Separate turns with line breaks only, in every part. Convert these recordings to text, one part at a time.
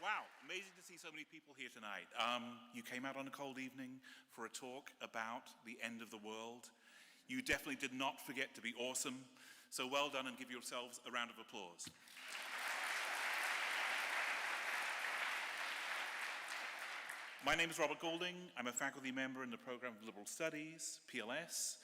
Wow, amazing to see so many people here tonight. You came out on a cold evening for a talk about the end of the world. You definitely did not forget to be awesome. So well done, and give yourselves a round of applause. My name is Robert Goulding. I'm a faculty member in the program of Liberal Studies, PLS,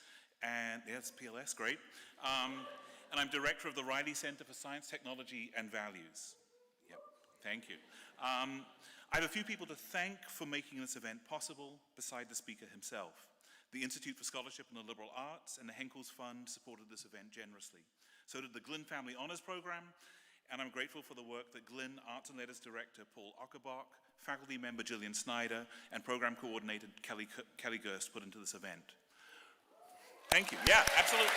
and yes, PLS, great. And I'm director of the Riley Center for Science, Technology, and Values. Yep, thank you. I have a few people to thank for making this event possible, beside the speaker himself. The Institute for Scholarship in the Liberal Arts and the Henkel's Fund supported this event generously. So did the Glynn Family Honors Program, and I'm grateful for the work that Glynn Arts and Letters Director Paul Ockerbach, faculty member Gillian Snyder, and program coordinator Kelly Gerst put into this event. Thank you. Yeah, absolutely.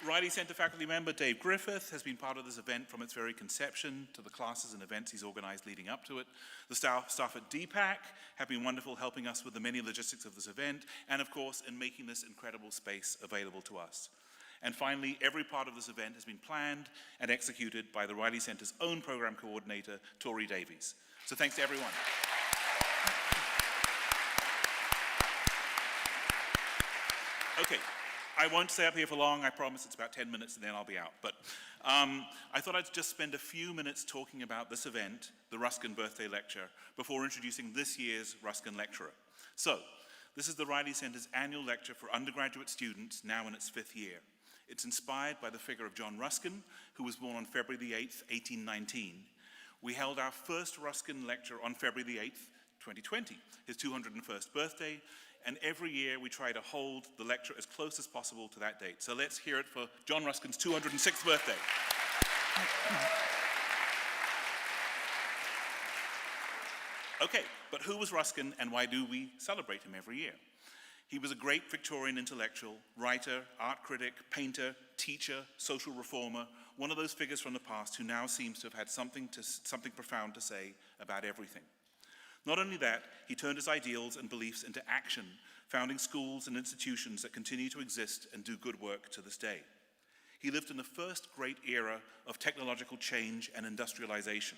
Riley Center faculty member Dave Griffith has been part of this event from its very conception to the classes and events he's organized leading up to it. The staff at DPAC have been wonderful, helping us with the many logistics of this event, and of course in making this incredible space available to us. And finally, every part of this event has been planned and executed by the Riley Center's own program coordinator, Tori Davies. So thanks to everyone. Okay. I won't stay up here for long. I promise it's about 10 minutes and then I'll be out. But I thought I'd just spend a few minutes talking about this event, the Ruskin Birthday Lecture, before introducing this year's Ruskin Lecturer. So, this is the Riley Center's annual lecture for undergraduate students, now in its 5th year. It's inspired by the figure of John Ruskin, who was born on February the 8th, 1819. We held our first Ruskin lecture on February the 8th, 2020, his 201st birthday, and every year we try to hold the lecture as close as possible to that date. So let's hear it for John Ruskin's 206th birthday. Okay, but who was Ruskin and why do we celebrate him every year? He was a great Victorian intellectual, writer, art critic, painter, teacher, social reformer, one of those figures from the past who now seems to have had something profound to say about everything. Not only that, he turned his ideals and beliefs into action, founding schools and institutions that continue to exist and do good work to this day. He lived in the first great era of technological change and industrialization.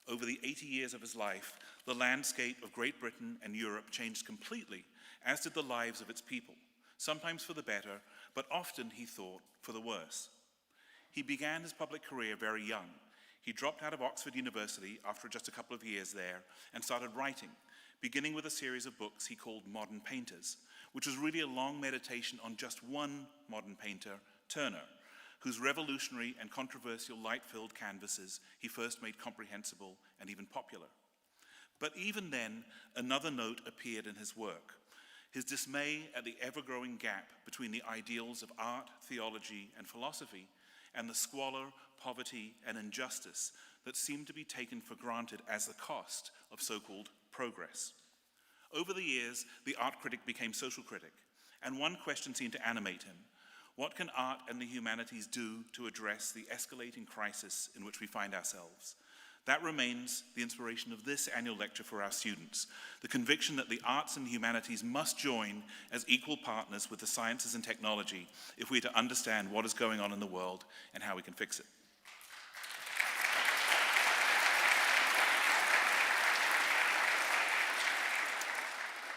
Over the 80 years of his life, the landscape of Great Britain and Europe changed completely, as did the lives of its people, sometimes for the better, but often, he thought, for the worse. He began his public career very young. He dropped out of Oxford University after just a couple of years there and started writing, beginning with a series of books he called Modern Painters, which was really a long meditation on just one modern painter, Turner, whose revolutionary and controversial light-filled canvases he first made comprehensible and even popular. But even then, another note appeared in his work: his dismay at the ever-growing gap between the ideals of art, theology, and philosophy and the squalor, poverty, and injustice that seemed to be taken for granted as the cost of so-called progress. Over the years, the art critic became social critic, and one question seemed to animate him: what can art and the humanities do to address the escalating crisis in which we find ourselves? That remains the inspiration of this annual lecture for our students, the conviction that the arts and humanities must join as equal partners with the sciences and technology if we are to understand what is going on in the world and how we can fix it.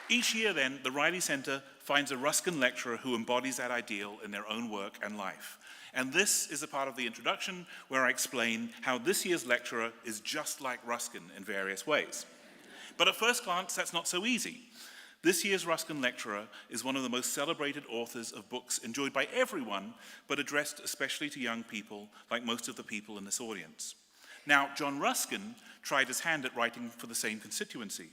Each year then, the Riley Center finds a Ruskin lecturer who embodies that ideal in their own work and life. And this is a part of the introduction where I explain how this year's lecturer is just like Ruskin in various ways. But at first glance, that's not so easy. This year's Ruskin lecturer is one of the most celebrated authors of books enjoyed by everyone, but addressed especially to young people, like most of the people in this audience. Now, John Ruskin tried his hand at writing for the same constituency.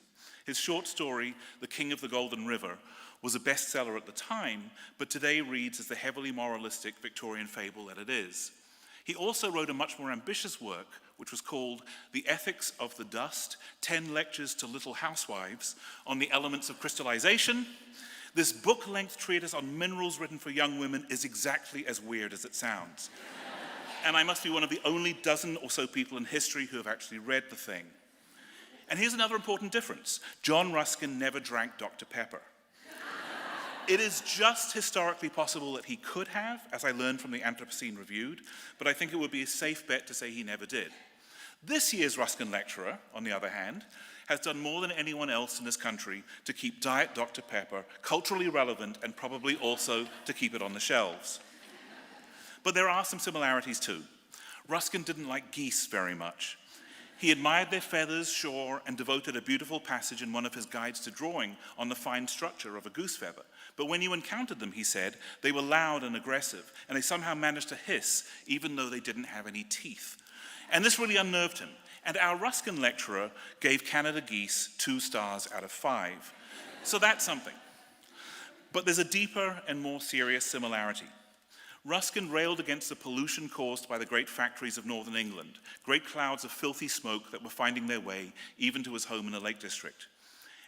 His short story, The King of the Golden River, was a bestseller at the time, but today reads as the heavily moralistic Victorian fable that it is. He also wrote a much more ambitious work, which was called The Ethics of the Dust, 10 Lectures to Little Housewives on the Elements of Crystallization. This book-length treatise on minerals written for young women is exactly as weird as it sounds. And I must be one of the only dozen or so people in history who have actually read the thing. And here's another important difference. John Ruskin never drank Dr. Pepper. It is just historically possible that he could have, as I learned from the Anthropocene Reviewed, but I think it would be a safe bet to say he never did. This year's Ruskin Lecturer, on the other hand, has done more than anyone else in this country to keep Diet Dr. Pepper culturally relevant and probably also to keep it on the shelves. But there are some similarities too. Ruskin didn't like geese very much. He admired their feathers, shore, and devoted a beautiful passage in one of his guides to drawing on the fine structure of a goose feather. But when you encountered them, he said, they were loud and aggressive, and they somehow managed to hiss, even though they didn't have any teeth. And this really unnerved him. And our Ruskin lecturer gave Canada geese 2 stars out of 5. So that's something. But there's a deeper and more serious similarity. Ruskin railed against the pollution caused by the great factories of northern England, great clouds of filthy smoke that were finding their way even to his home in the Lake District.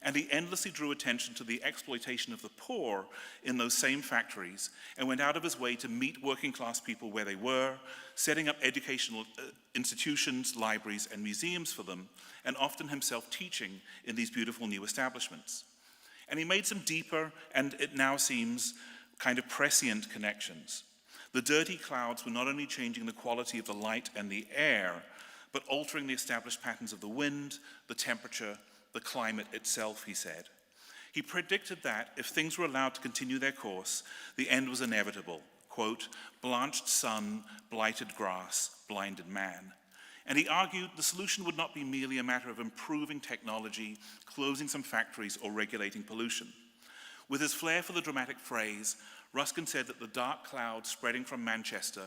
And he endlessly drew attention to the exploitation of the poor in those same factories and went out of his way to meet working class people where they were, setting up educational institutions, libraries, and museums for them, and often himself teaching in these beautiful new establishments. And he made some deeper, and it now seems, kind of prescient connections. The dirty clouds were not only changing the quality of the light and the air, but altering the established patterns of the wind, the temperature, the climate itself, he said. He predicted that if things were allowed to continue their course, the end was inevitable. Quote, blanched sun, blighted grass, blinded man. And he argued the solution would not be merely a matter of improving technology, closing some factories, or regulating pollution. With his flair for the dramatic phrase, Ruskin said that the dark cloud spreading from Manchester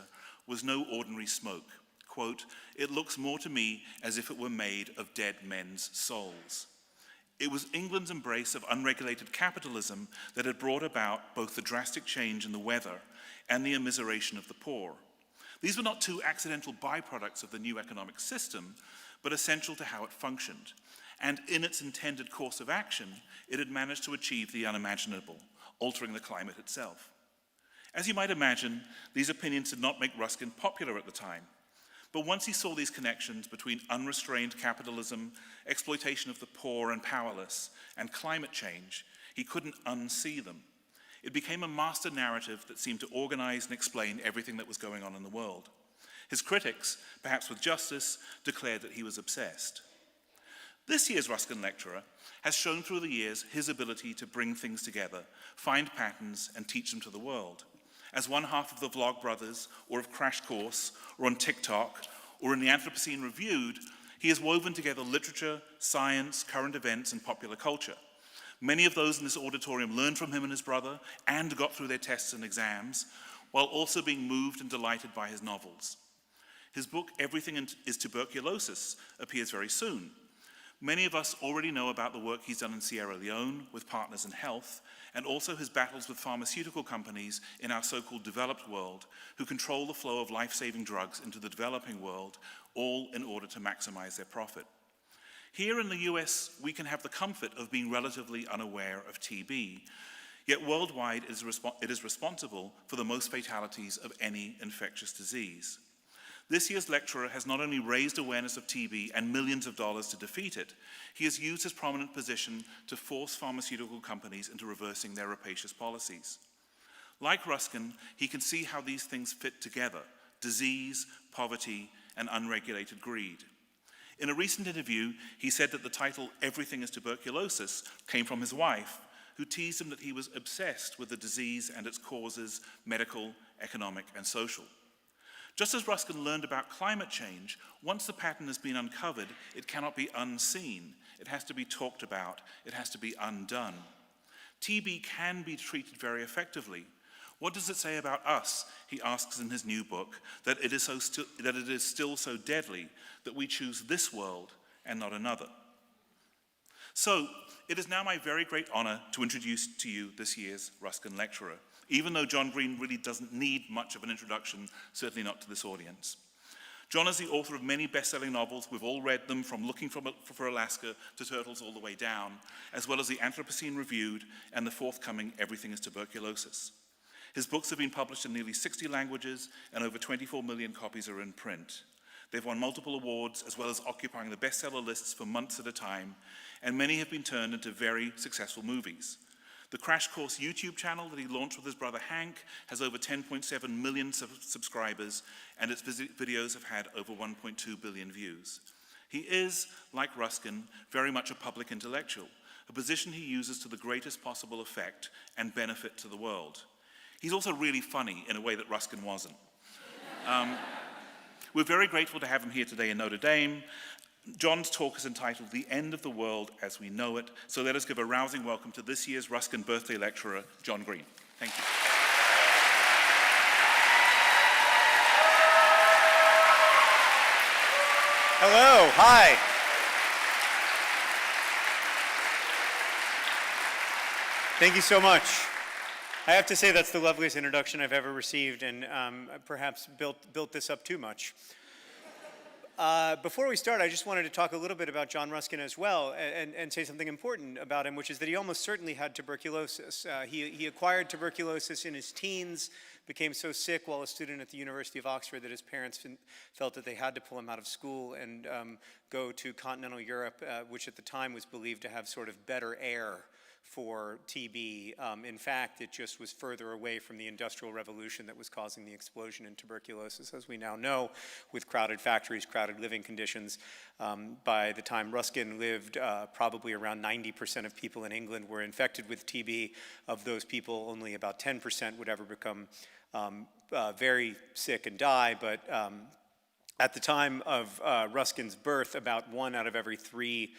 was no ordinary smoke. Quote, it looks more to me as if it were made of dead men's souls. It was England's embrace of unregulated capitalism that had brought about both the drastic change in the weather and the immiseration of the poor. These were not 2 accidental byproducts of the new economic system, but essential to how it functioned. And in its intended course of action, it had managed to achieve the unimaginable, altering the climate itself. As you might imagine, these opinions did not make Ruskin popular at the time. But once he saw these connections between unrestrained capitalism, exploitation of the poor and powerless, and climate change, he couldn't unsee them. It became a master narrative that seemed to organize and explain everything that was going on in the world. His critics, perhaps with justice, declared that he was obsessed. This year's Ruskin Lecturer has shown through the years his ability to bring things together, find patterns, and teach them to the world. As one half of the Vlog Brothers, or of Crash Course, or on TikTok, or in the Anthropocene Reviewed, he has woven together literature, science, current events, and popular culture. Many of those in this auditorium learned from him and his brother, and got through their tests and exams, while also being moved and delighted by his novels. His book, Everything is Tuberculosis, appears very soon. Many of us already know about the work he's done in Sierra Leone with Partners in Health, and also his battles with pharmaceutical companies in our so-called developed world who control the flow of life-saving drugs into the developing world, all in order to maximize their profit. Here in the US, we can have the comfort of being relatively unaware of TB, yet worldwide it is responsible for the most fatalities of any infectious disease. This year's lecturer has not only raised awareness of TB and millions of dollars to defeat it, he has used his prominent position to force pharmaceutical companies into reversing their rapacious policies. Like Ruskin, he can see how these things fit together: disease, poverty, and unregulated greed. In a recent interview, he said that the title Everything is Tuberculosis came from his wife, who teased him that he was obsessed with the disease and its causes, medical, economic, and social. Just as Ruskin learned about climate change, once the pattern has been uncovered, it cannot be unseen. It has to be talked about. It has to be undone. TB can be treated very effectively. What does it say about us, he asks in his new book, that it is still so deadly that we choose this world and not another? So, it is now my very great honor to introduce to you this year's Ruskin Lecturer, even though John Green really doesn't need much of an introduction, certainly not to this audience. John is the author of many best-selling novels. We've all read them, from Looking for Alaska to Turtles All the Way Down, as well as the Anthropocene Reviewed and the forthcoming Everything is Tuberculosis. His books have been published in nearly 60 languages, and over 24 million copies are in print. They've won multiple awards, as well as occupying the bestseller lists for months at a time, and many have been turned into very successful movies. The Crash Course YouTube channel that he launched with his brother Hank has over 10.7 million subscribers, and its videos have had over 1.2 billion views. He is, like Ruskin, very much a public intellectual, a position he uses to the greatest possible effect and benefit to the world. He's also really funny in a way that Ruskin wasn't. We're very grateful to have him here today in Notre Dame. John's talk is entitled The End of the World as We Know It, so let us give a rousing welcome to this year's Ruskin Birthday Lecturer, John Green. Thank you.
Hello, hi. Thank you so much. I have to say that's the loveliest introduction I've ever received, and perhaps built this up too much. Before we start, I just wanted to talk a little bit about John Ruskin as well, and say something important about him, which is that he almost certainly had tuberculosis. He acquired tuberculosis in his teens, became so sick while a student at the University of Oxford that his parents felt that they had to pull him out of school and go to continental Europe, which at the time was believed to have sort of better air for TB. In fact, it just was further away from the Industrial Revolution that was causing the explosion in tuberculosis, as we now know, with crowded factories, crowded living conditions. By the time Ruskin lived, probably around 90% of people in England were infected with TB. Of those people, only about 10% would ever become very sick and die, but at the time of Ruskin's birth, about 1 out of every 3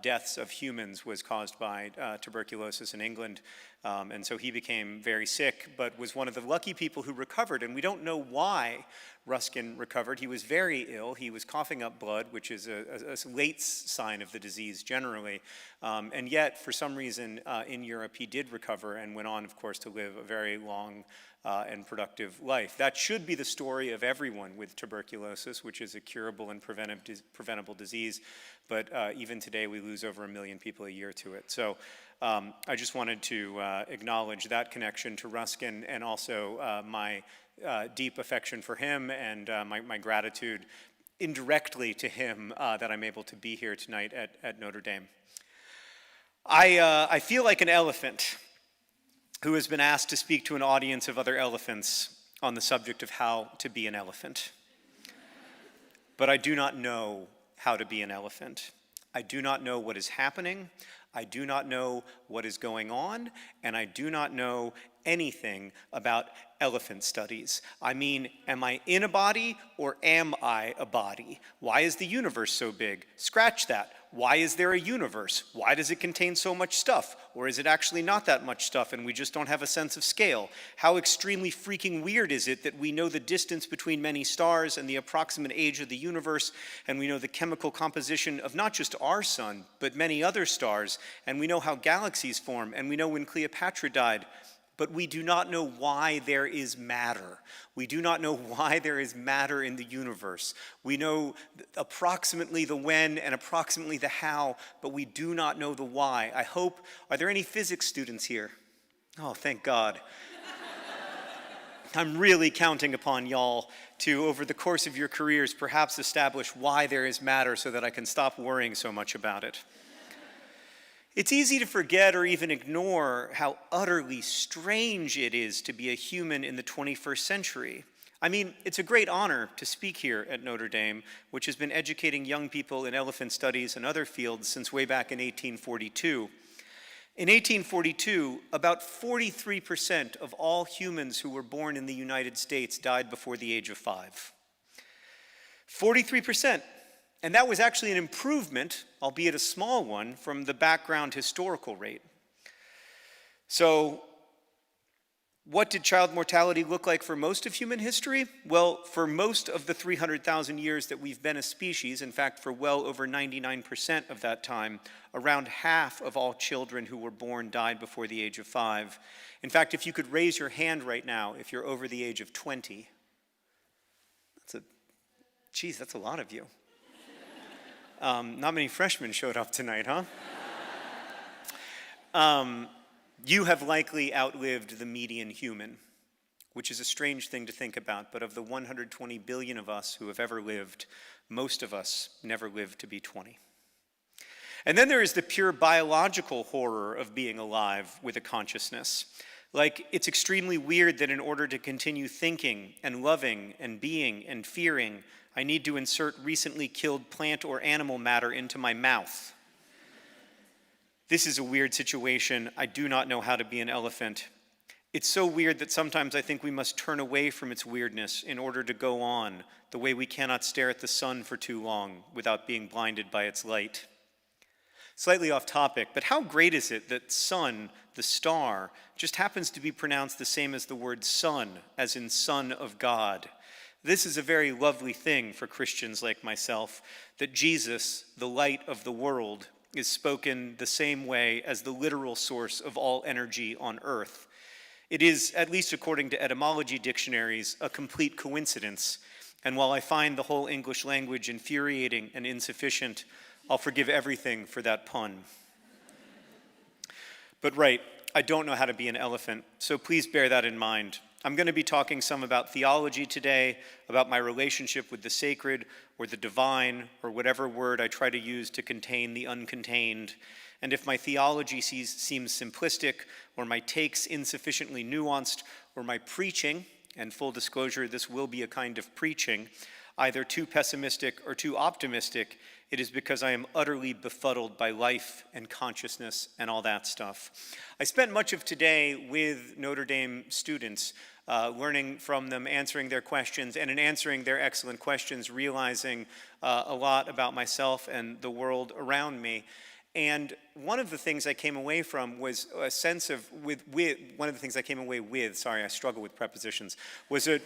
deaths of humans was caused by tuberculosis in England. And so he became very sick, but was one of the lucky people who recovered. And we don't know why Ruskin recovered. He was very ill. He was coughing up blood, which is a late sign of the disease generally. And yet, for some reason, in Europe, he did recover and went on, of course, to live a very long and productive life. That should be the story of everyone with tuberculosis, which is a curable and preventable disease. But even today, we lose over 1 million people a year to it. So I just wanted to acknowledge that connection to Ruskin, and also my deep affection for him, and my gratitude indirectly to him that I'm able to be here tonight at Notre Dame. I feel like an elephant who has been asked to speak to an audience of other elephants on the subject of how to be an elephant. But I do not know how to be an elephant. I do not know what is happening. I do not know what is going on, and I do not know anything about elephant studies. I mean, am I in a body or am I a body? Why is the universe so big? Scratch that. Why is there a universe? Why does it contain so much stuff? Or is it actually not that much stuff and we just don't have a sense of scale? How extremely freaking weird is it that we know the distance between many stars and the approximate age of the universe, and we know the chemical composition of not just our sun, but many other stars, and we know how galaxies form, and we know when Cleopatra died, but we do not know why there is matter. We do not know why there is matter in the universe. We know approximately the when and approximately the how, but we do not know the why. I hope, are there any physics students here? Oh, thank God. I'm really counting upon y'all to, over the course of your careers, perhaps establish why there is matter so that I can stop worrying so much about it. It's easy to forget or even ignore how utterly strange it is to be a human in the 21st century. I mean, it's a great honor to speak here at Notre Dame, which has been educating young people in elephant studies and other fields since way back in 1842. In 1842, about 43% of all humans who were born in the United States died before the age of 5. 43%. And that was actually an improvement, albeit a small one, from the background historical rate. So what did child mortality look like for most of human history? Well, for most of the 300,000 years that we've been a species, in fact, for well over 99% of that time, around half of all children who were born died before the age of 5. In fact, if you could raise your hand right now, if you're over the age of 20, that's a lot of you. Not many freshmen showed up tonight, huh? You have likely outlived the median human, which is a strange thing to think about, but of the 120 billion of us who have ever lived, most of us never lived to be 20. And then there is the pure biological horror of being alive with a consciousness. Like, it's extremely weird that in order to continue thinking and loving and being and fearing, I need to insert recently killed plant or animal matter into my mouth. This is a weird situation. I do not know how to be an elephant. It's so weird that sometimes I think we must turn away from its weirdness in order to go on, the way we cannot stare at the sun for too long without being blinded by its light. Slightly off topic, but how great is it that sun, the star, just happens to be pronounced the same as the word son, as in Son of God. This is a very lovely thing for Christians like myself, that Jesus, the light of the world, is spoken the same way as the literal source of all energy on earth. It is, at least according to etymology dictionaries, a complete coincidence. And while I find the whole English language infuriating and insufficient, I'll forgive everything for that pun. But right, I don't know how to be an elephant, so please bear that in mind. I'm going to be talking some about theology today, about my relationship with the sacred or the divine, or whatever word I try to use to contain the uncontained. And if my theology seems simplistic, or my takes insufficiently nuanced, or my preaching, and full disclosure, this will be a kind of preaching, either too pessimistic or too optimistic, it is because I am utterly befuddled by life and consciousness and all that stuff. I spent much of today with Notre Dame students, learning from them, answering their questions, and in answering their excellent questions, realizing a lot about myself and the world around me. And one of the things I came away from was a sense of, sorry, I struggle with prepositions, was a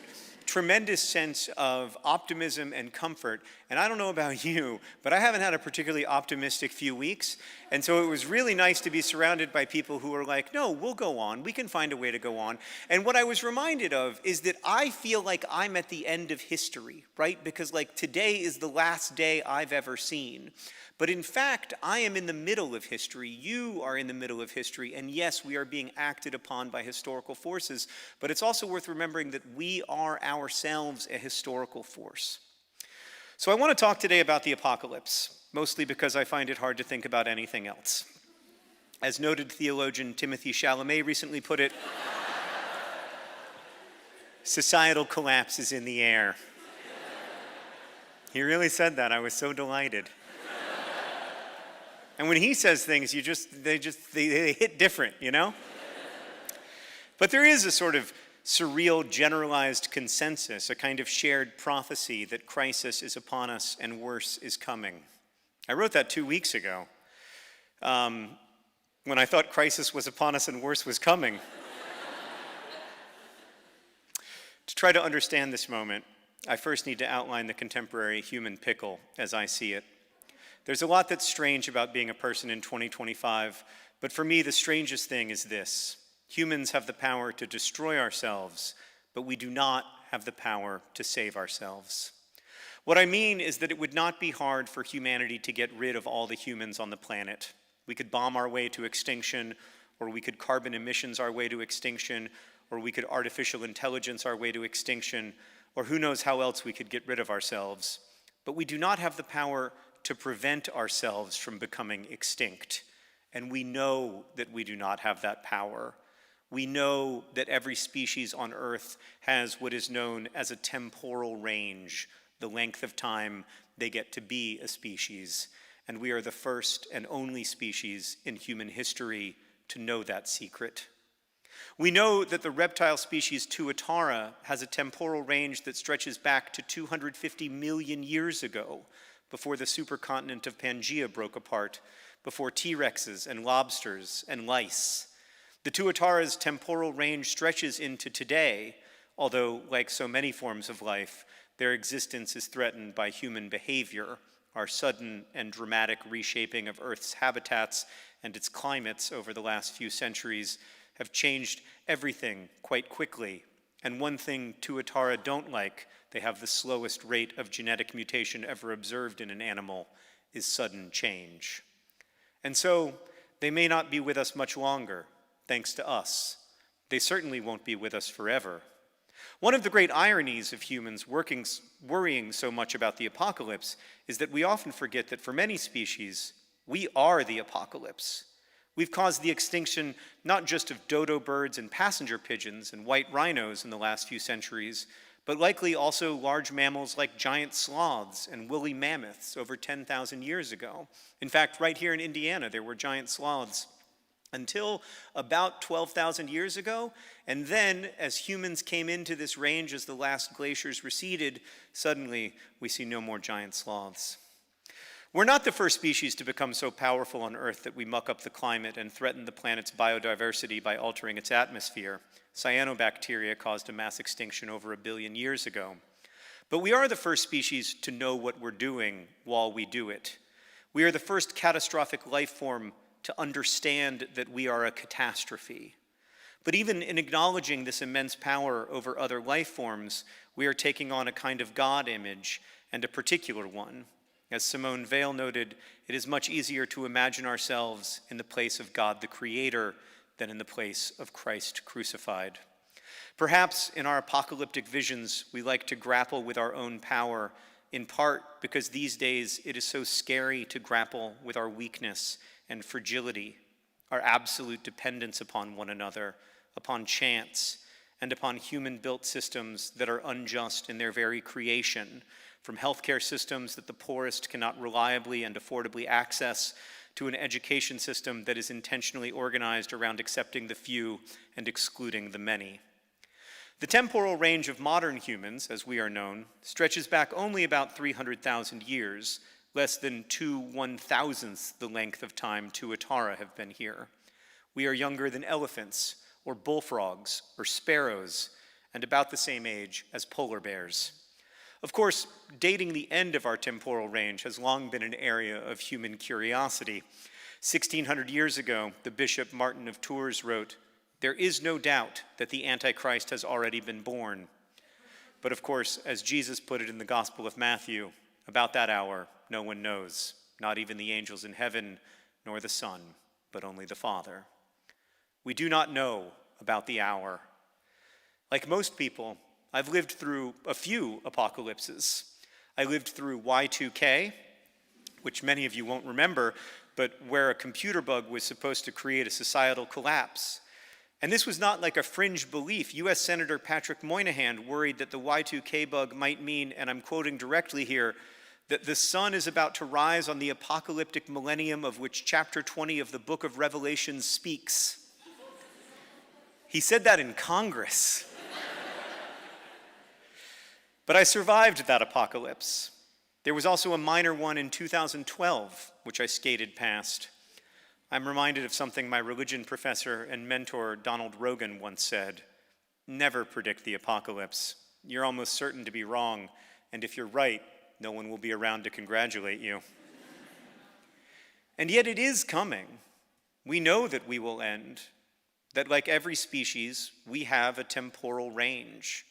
tremendous sense of optimism and comfort. And I don't know about you, but I haven't had a particularly optimistic few weeks. And so it was really nice to be surrounded by people who are like, no, we'll go on. We can find a way to go on. And what I was reminded of is that I feel like I'm at the end of history, right? Because like today is the last day I've ever seen. But in fact, I am in the middle of history. You are in the middle of history. And yes, we are being acted upon by historical forces. But it's also worth remembering that we are ourselves a historical force. So I want to talk today about the apocalypse, mostly because I find it hard to think about anything else. As noted theologian Timothy Chalamet recently put it, societal collapse is in the air. He really said that. I was so delighted. And when he says things, they hit different, you know? But there is a sort of surreal generalized consensus, a kind of shared prophecy that crisis is upon us and worse is coming. I wrote that 2 weeks ago, when I thought crisis was upon us and worse was coming. To try to understand this moment, I first need to outline the contemporary human pickle as I see it. There's a lot that's strange about being a person in 2025, but for me, the strangest thing is this. Humans have the power to destroy ourselves, but we do not have the power to save ourselves. What I mean is that it would not be hard for humanity to get rid of all the humans on the planet. We could bomb our way to extinction, or we could carbon emissions our way to extinction, or we could artificial intelligence our way to extinction, or who knows how else we could get rid of ourselves. But we do not have the power to prevent ourselves from becoming extinct. And we know that we do not have that power. We know that every species on Earth has what is known as a temporal range, the length of time they get to be a species. And we are the first and only species in human history to know that secret. We know that the reptile species Tuatara has a temporal range that stretches back to 250 million years ago, before the supercontinent of Pangaea broke apart, before T-Rexes and lobsters and lice. The Tuatara's temporal range stretches into today, although, like so many forms of life, their existence is threatened by human behavior, our sudden and dramatic reshaping of Earth's habitats and its climates over the last few centuries have changed everything quite quickly. And one thing Tuatara don't like, they have the slowest rate of genetic mutation ever observed in an animal, is sudden change. And so they may not be with us much longer, thanks to us. They certainly won't be with us forever. One of the great ironies of humans worrying so much about the apocalypse is that we often forget that for many species, We are the apocalypse. We've caused the extinction not just of dodo birds and passenger pigeons and white rhinos in the last few centuries, but likely also large mammals like giant sloths and woolly mammoths over 10,000 years ago. In fact, right here in Indiana, there were giant sloths until about 12,000 years ago. And then, as humans came into this range as the last glaciers receded, suddenly we see no more giant sloths. We're not the first species to become so powerful on Earth that we muck up the climate and threaten the planet's biodiversity by altering its atmosphere. Cyanobacteria caused a mass extinction over 1 billion years ago. But we are the first species to know what we're doing while we do it. We are the first catastrophic life form to understand that we are a catastrophe. But even in acknowledging this immense power over other life forms, we are taking on a kind of God image, and a particular one. As Simone Weil noted, it is much easier to imagine ourselves in the place of God the Creator than in the place of Christ crucified. Perhaps in our apocalyptic visions, we like to grapple with our own power, in part because these days it is so scary to grapple with our weakness and fragility, our absolute dependence upon one another, upon chance, and upon human-built systems that are unjust in their very creation, from healthcare systems that the poorest cannot reliably and affordably access, to an education system that is intentionally organized around accepting the few and excluding the many. The temporal range of modern humans, as we are known, stretches back only about 300,000 years, less than 2/1000ths the length of time Tuatara have been here. We are younger than elephants, or bullfrogs, or sparrows, and about the same age as polar bears. Of course, dating the end of our temporal range has long been an area of human curiosity. 1600 years ago, the Bishop Martin of Tours wrote, "There is no doubt that the Antichrist has already been born." But of course, as Jesus put it in the Gospel of Matthew, about that hour, no one knows, not even the angels in heaven, nor the Son, but only the Father. We do not know about the hour. Like most people, I've lived through a few apocalypses. I lived through Y2K, which many of you won't remember, but where a computer bug was supposed to create a societal collapse. And this was not like a fringe belief. US Senator Patrick Moynihan worried that the Y2K bug might mean, and I'm quoting directly here, that the sun is about to rise on the apocalyptic millennium of which chapter 20 of the book of Revelation speaks. He said that in Congress. But I survived that apocalypse. There was also a minor one in 2012, which I skated past. I'm reminded of something my religion professor and mentor Donald Rogan once said: "Never predict the apocalypse. You're almost certain to be wrong, and if you're right, no one will be around to congratulate you." And yet it is coming. We know that we will end, that like every species, we have a temporal range.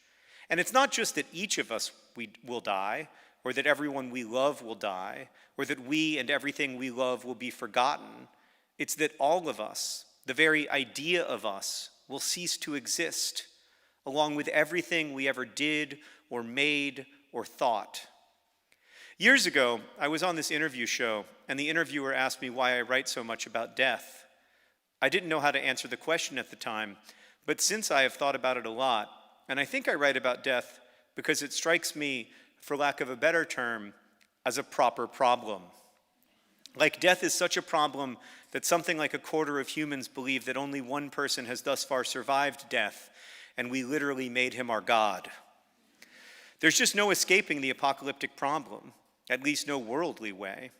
And it's not just that each of us will die, or that everyone we love will die, or that we and everything we love will be forgotten. It's that all of us, the very idea of us, will cease to exist, along with everything we ever did or made or thought. Years ago, I was on this interview show, and the interviewer asked me why I write so much about death. I didn't know how to answer the question at the time, but since I have thought about it a lot, and I think I write about death because it strikes me, for lack of a better term, as a proper problem. Like death is such a problem that something like 1/4 of humans believe that only one person has thus far survived death, and we literally made him our God. There's just no escaping the apocalyptic problem, at least no worldly way.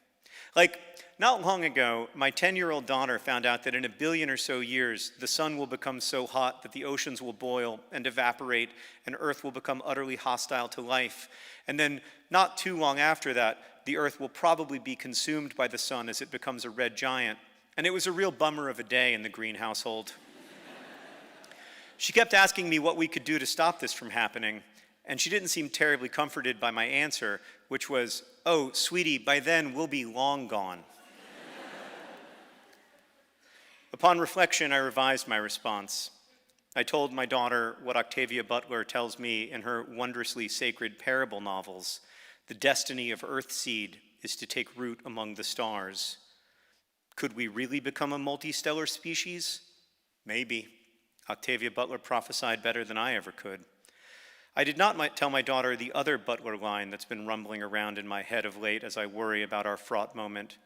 Like, not long ago, my 10-year-old daughter found out that in 1 billion or so years, the sun will become so hot that the oceans will boil and evaporate, and Earth will become utterly hostile to life. And then, not too long after that, the Earth will probably be consumed by the sun as it becomes a red giant. And it was a real bummer of a day in the Green household. She kept asking me what we could do to stop this from happening, and she didn't seem terribly comforted by my answer, which was, "Oh, sweetie, by then we'll be long gone." Upon reflection, I revised my response. I told my daughter what Octavia Butler tells me in her wondrously sacred parable novels: the destiny of Earthseed is to take root among the stars. Could we really become a multistellar species? Maybe. Octavia Butler prophesied better than I ever could. I did not tell my daughter the other Butler line that's been rumbling around in my head of late as I worry about our fraught moment.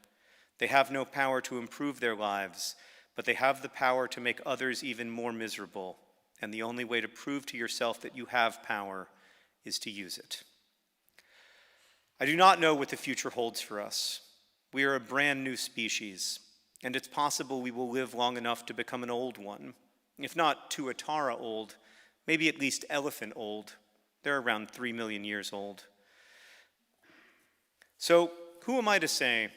They have no power to improve their lives, but they have the power to make others even more miserable. And the only way to prove to yourself that you have power is to use it. I do not know what the future holds for us. We are a brand new species, and it's possible we will live long enough to become an old one. If not Tuatara old, maybe at least elephant old. They're around 3 million years old. So who am I to say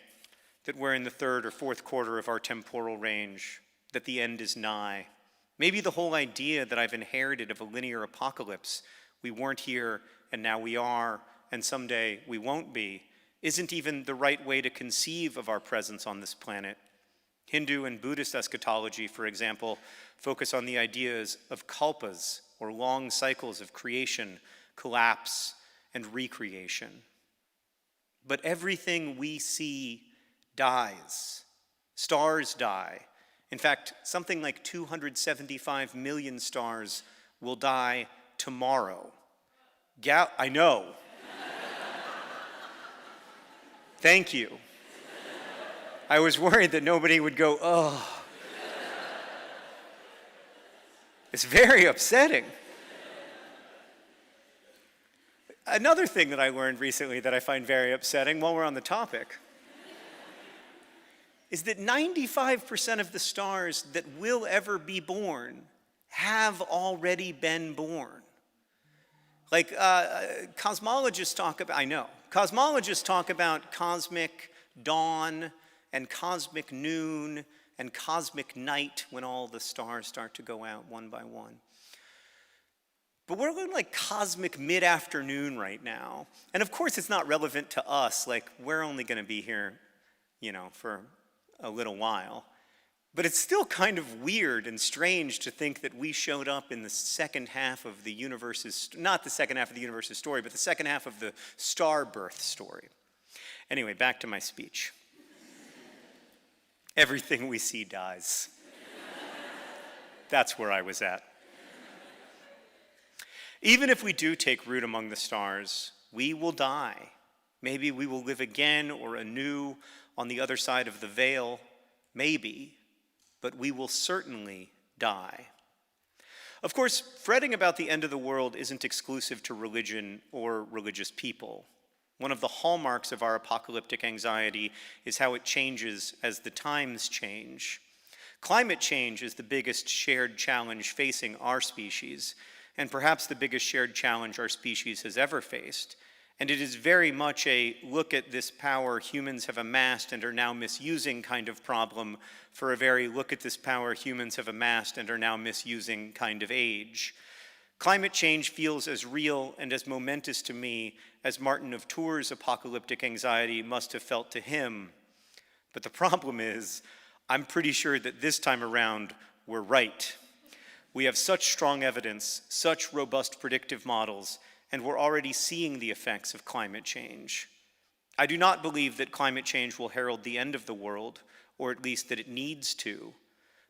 that we're in the third or fourth quarter of our temporal range, that the end is nigh? Maybe the whole idea that I've inherited of a linear apocalypse, we weren't here and now we are, and someday we won't be, isn't even the right way to conceive of our presence on this planet. Hindu and Buddhist eschatology, for example, focus on the ideas of kalpas, or long cycles of creation, collapse, and recreation. But everything we see dies. Stars die. In fact, something like 275 million stars will die tomorrow. I know. Thank you. I was worried that nobody would go, oh. It's very upsetting. Another thing that I learned recently that I find very upsetting while we're on the topic is that 95% of the stars that will ever be born have already been born. Like cosmologists talk about cosmic dawn and cosmic noon and cosmic night when all the stars start to go out one by one. But we're in like cosmic mid-afternoon right now. And of course it's not relevant to us, like we're only gonna be here, for a little while. But it's still kind of weird and strange to think that we showed up in the second half of the universe's, not the second half of the universe's story, but the second half of the star birth story. Anyway, back to my speech. Everything we see dies. That's where I was at. Even if we do take root among the stars, we will die. Maybe we will live again or anew on the other side of the veil. Maybe. But we will certainly die. Of course, fretting about the end of the world isn't exclusive to religion or religious people. One of the hallmarks of our apocalyptic anxiety is how it changes as the times change. Climate change is the biggest shared challenge facing our species, and perhaps the biggest shared challenge our species has ever faced. And it is very much a look at this power humans have amassed and are now misusing kind of problem for a very look at this power humans have amassed and are now misusing kind of age. Climate change feels as real and as momentous to me as Martin of Tours' apocalyptic anxiety must have felt to him. But the problem is, I'm pretty sure that this time around, we're right. We have such strong evidence, such robust predictive models, and we're already seeing the effects of climate change. I do not believe that climate change will herald the end of the world, or at least that it needs to.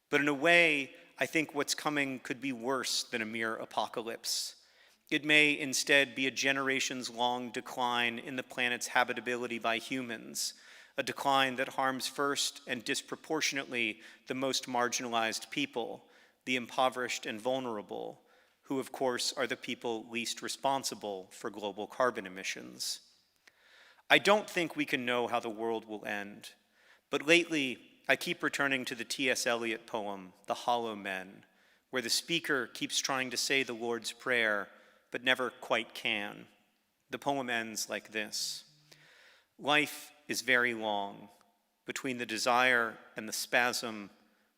But in a way, I think what's coming could be worse than a mere apocalypse. It may instead be a generations-long decline in the planet's habitability by humans, a decline that harms first and disproportionately the most marginalized people, the impoverished and vulnerable, who of course are the people least responsible for global carbon emissions. I don't think we can know how the world will end, but lately I keep returning to the T.S. Eliot poem, The Hollow Men, where the speaker keeps trying to say the Lord's Prayer, but never quite can. The poem ends like this: life is very long, between the desire and the spasm,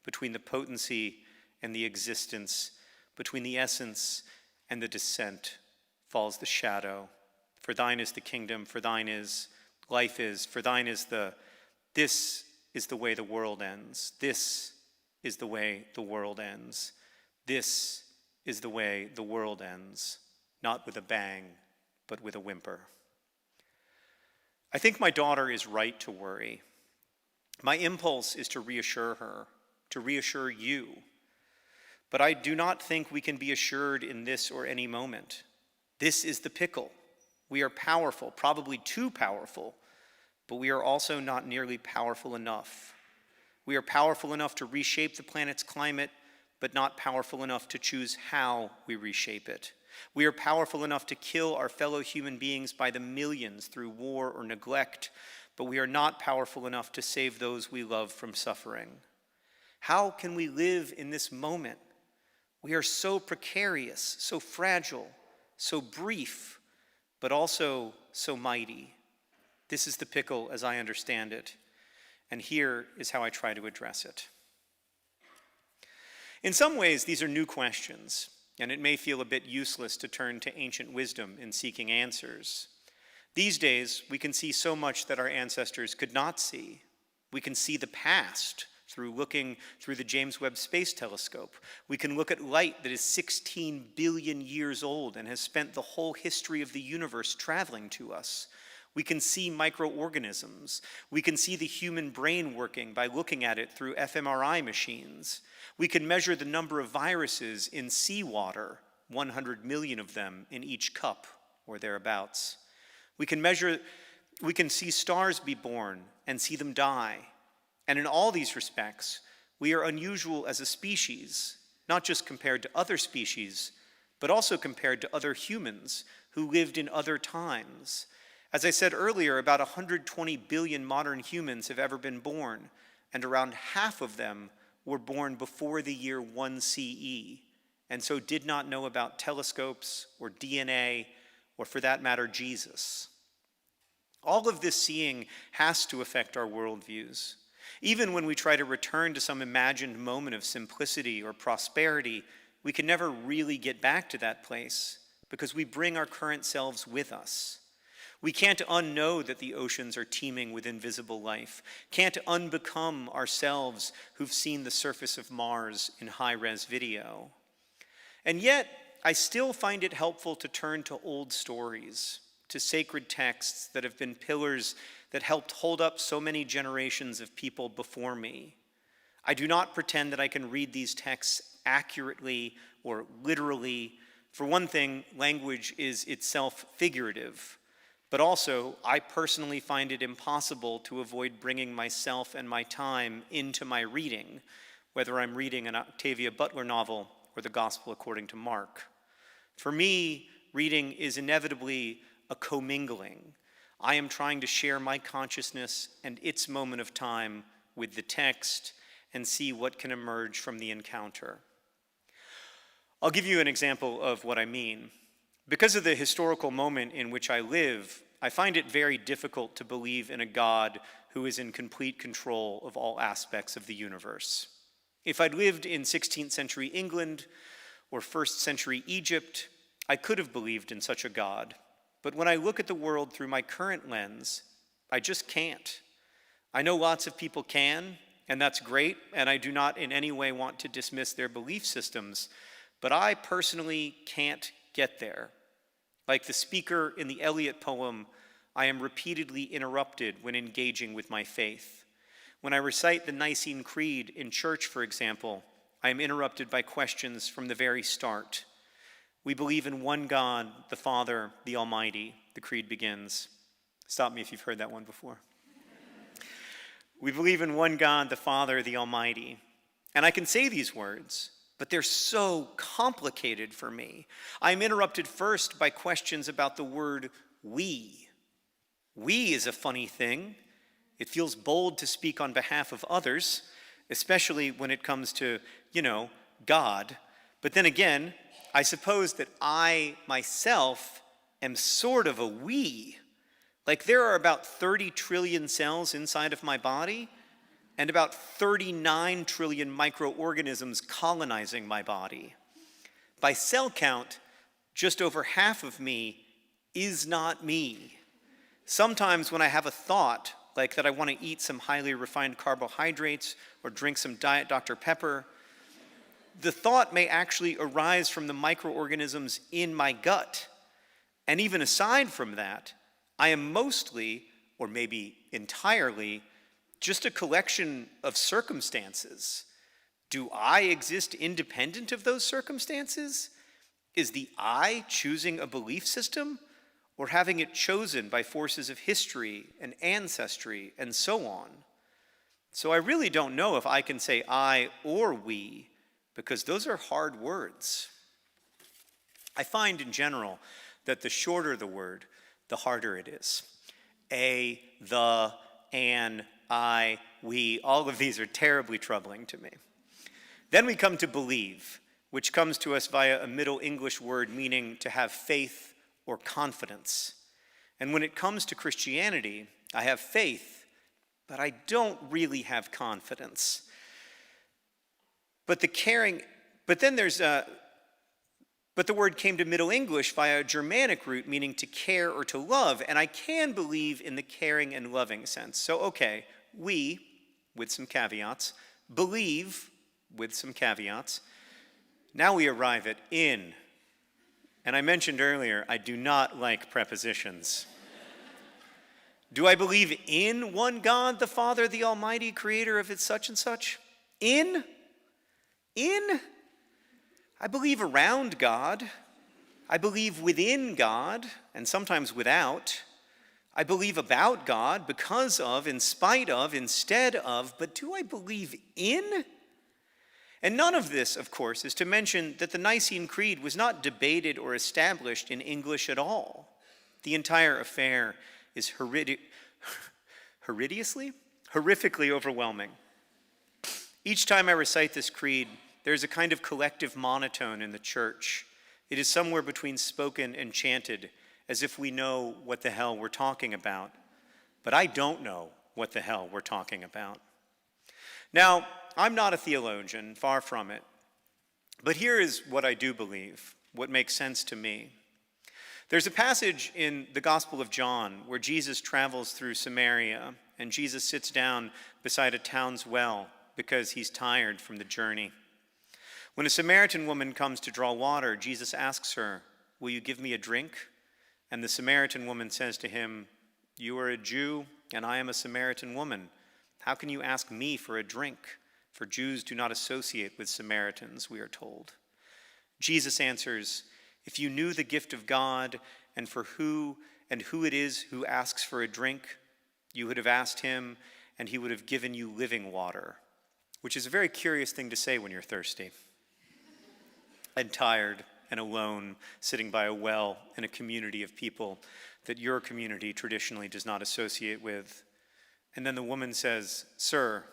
between the potency and the existence, between the essence and the descent, falls the shadow. For thine is the kingdom, for thine is, life is, for thine is this is the way the world ends. This is the way the world ends. This is the way the world ends, not with a bang, but with a whimper. I think my daughter is right to worry. My impulse is to reassure her, to reassure you. But I do not think we can be assured in this or any moment. This is the pickle. We are powerful, probably too powerful, but we are also not nearly powerful enough. We are powerful enough to reshape the planet's climate, but not powerful enough to choose how we reshape it. We are powerful enough to kill our fellow human beings by the millions through war or neglect, but we are not powerful enough to save those we love from suffering. How can we live in this moment? We are so precarious, so fragile, so brief, but also so mighty. This is the pickle as I understand it, and here is how I try to address it. In some ways, these are new questions, and it may feel a bit useless to turn to ancient wisdom in seeking answers. These days, we can see so much that our ancestors could not see. We can see the past through looking through the James Webb Space Telescope. We can look at light that is 16 billion years old and has spent the whole history of the universe traveling to us. We can see microorganisms. We can see the human brain working by looking at it through fMRI machines. We can measure the number of viruses in seawater, 100 million of them in each cup or thereabouts. We can see stars be born and see them die. And in all these respects, we are unusual as a species, not just compared to other species, but also compared to other humans who lived in other times. As I said earlier, about 120 billion modern humans have ever been born, and around half of them were born before the year 1 CE, and so did not know about telescopes or DNA, or for that matter, Jesus. All of this seeing has to affect our worldviews. Even when we try to return to some imagined moment of simplicity or prosperity, we can never really get back to that place because we bring our current selves with us. We can't unknow that the oceans are teeming with invisible life, can't unbecome ourselves who've seen the surface of Mars in high-res video. And yet, I still find it helpful to turn to old stories, to sacred texts that have been pillars that helped hold up so many generations of people before me. I do not pretend that I can read these texts accurately or literally. For one thing, language is itself figurative, but also I personally find it impossible to avoid bringing myself and my time into my reading, whether I'm reading an Octavia Butler novel or the Gospel according to Mark. For me, reading is inevitably a commingling. I am trying to share my consciousness and its moment of time with the text and see what can emerge from the encounter. I'll give you an example of what I mean. Because of the historical moment in which I live, I find it very difficult to believe in a God who is in complete control of all aspects of the universe. If I'd lived in 16th century England or 1st century Egypt, I could have believed in such a God. But when I look at the world through my current lens, I just can't. I know lots of people can, and that's great, and I do not in any way want to dismiss their belief systems, but I personally can't get there. Like the speaker in the Eliot poem, I am repeatedly interrupted when engaging with my faith. When I recite the Nicene Creed in church, for example, I am interrupted by questions from the very start. We believe in one God, the Father, the Almighty, the creed begins. Stop me if you've heard that one before. We believe in one God, the Father, the Almighty. And I can say these words, but they're so complicated for me. I'm interrupted first by questions about the word we. We is a funny thing. It feels bold to speak on behalf of others, especially when it comes to, God. But then again, I suppose that I myself am sort of a we. Like there are about 30 trillion cells inside of my body and about 39 trillion microorganisms colonizing my body. By cell count, just over half of me is not me. Sometimes when I have a thought, like that I want to eat some highly refined carbohydrates or drink some Diet Dr. Pepper, the thought may actually arise from the microorganisms in my gut. And even aside from that, I am mostly, or maybe entirely, just a collection of circumstances. Do I exist independent of those circumstances? Is the I choosing a belief system, or having it chosen by forces of history and ancestry and so on? So I really don't know if I can say I or we, because those are hard words. I find in general that the shorter the word, the harder it is. A, the, an, I, we, all of these are terribly troubling to me. Then we come to believe, which comes to us via a Middle English word meaning to have faith or confidence. And when it comes to Christianity, I have faith, but I don't really have confidence. But the word came to Middle English via a Germanic root meaning to care or to love, and I can believe in the caring and loving sense. So, okay, we, with some caveats, believe, with some caveats. Now we arrive at in. And I mentioned earlier, I do not like prepositions. Do I believe in one God, the Father, the Almighty, creator of its such and such? In? In? I believe around God. I believe within God, and sometimes without. I believe about God, because of, in spite of, instead of, but do I believe in? And none of this, of course, is to mention that the Nicene Creed was not debated or established in English at all. The entire affair is horrifically overwhelming. Each time I recite this creed, there's a kind of collective monotone in the church. It is somewhere between spoken and chanted, as if we know what the hell we're talking about. But I don't know what the hell we're talking about. Now, I'm not a theologian, far from it. But here is what I do believe, what makes sense to me. There's a passage in the Gospel of John where Jesus travels through Samaria, and Jesus sits down beside a town's well because he's tired from the journey. When a Samaritan woman comes to draw water, Jesus asks her, "Will you give me a drink?" And the Samaritan woman says to him, "You are a Jew, and I am a Samaritan woman. How can you ask me for a drink? For Jews do not associate with Samaritans," we are told. Jesus answers, "If you knew the gift of God and who it is who asks for a drink, you would have asked him, and he would have given you living water," which is a very curious thing to say when you're thirsty and tired and alone, sitting by a well in a community of people that your community traditionally does not associate with. And then the woman says, "Sir,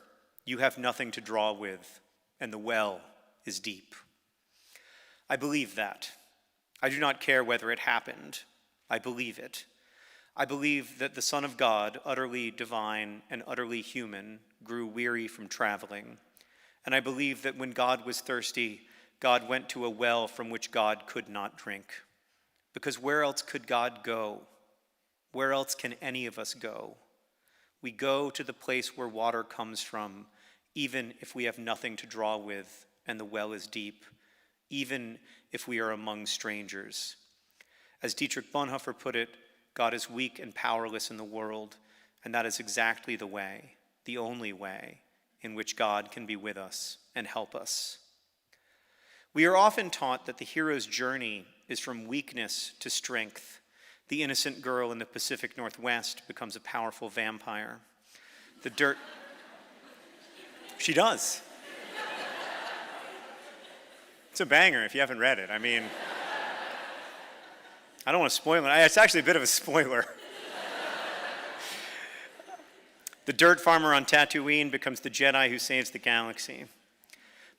you have nothing to draw with, and the well is deep." I believe that. I do not care whether it happened. I believe it. I believe that the Son of God, utterly divine and utterly human, grew weary from traveling. And I believe that when God was thirsty, God went to a well from which God could not drink. Because where else could God go? Where else can any of us go? We go to the place where water comes from, even if we have nothing to draw with and the well is deep, even if we are among strangers. As Dietrich Bonhoeffer put it, God is weak and powerless in the world, and that is exactly the way, the only way, in which God can be with us and help us. We are often taught that the hero's journey is from weakness to strength. The innocent girl in the Pacific Northwest becomes a powerful vampire. She does. It's a banger if you haven't read it. I mean, I don't want to spoil it. It's actually a bit of a spoiler. The dirt farmer on Tatooine becomes the Jedi who saves the galaxy.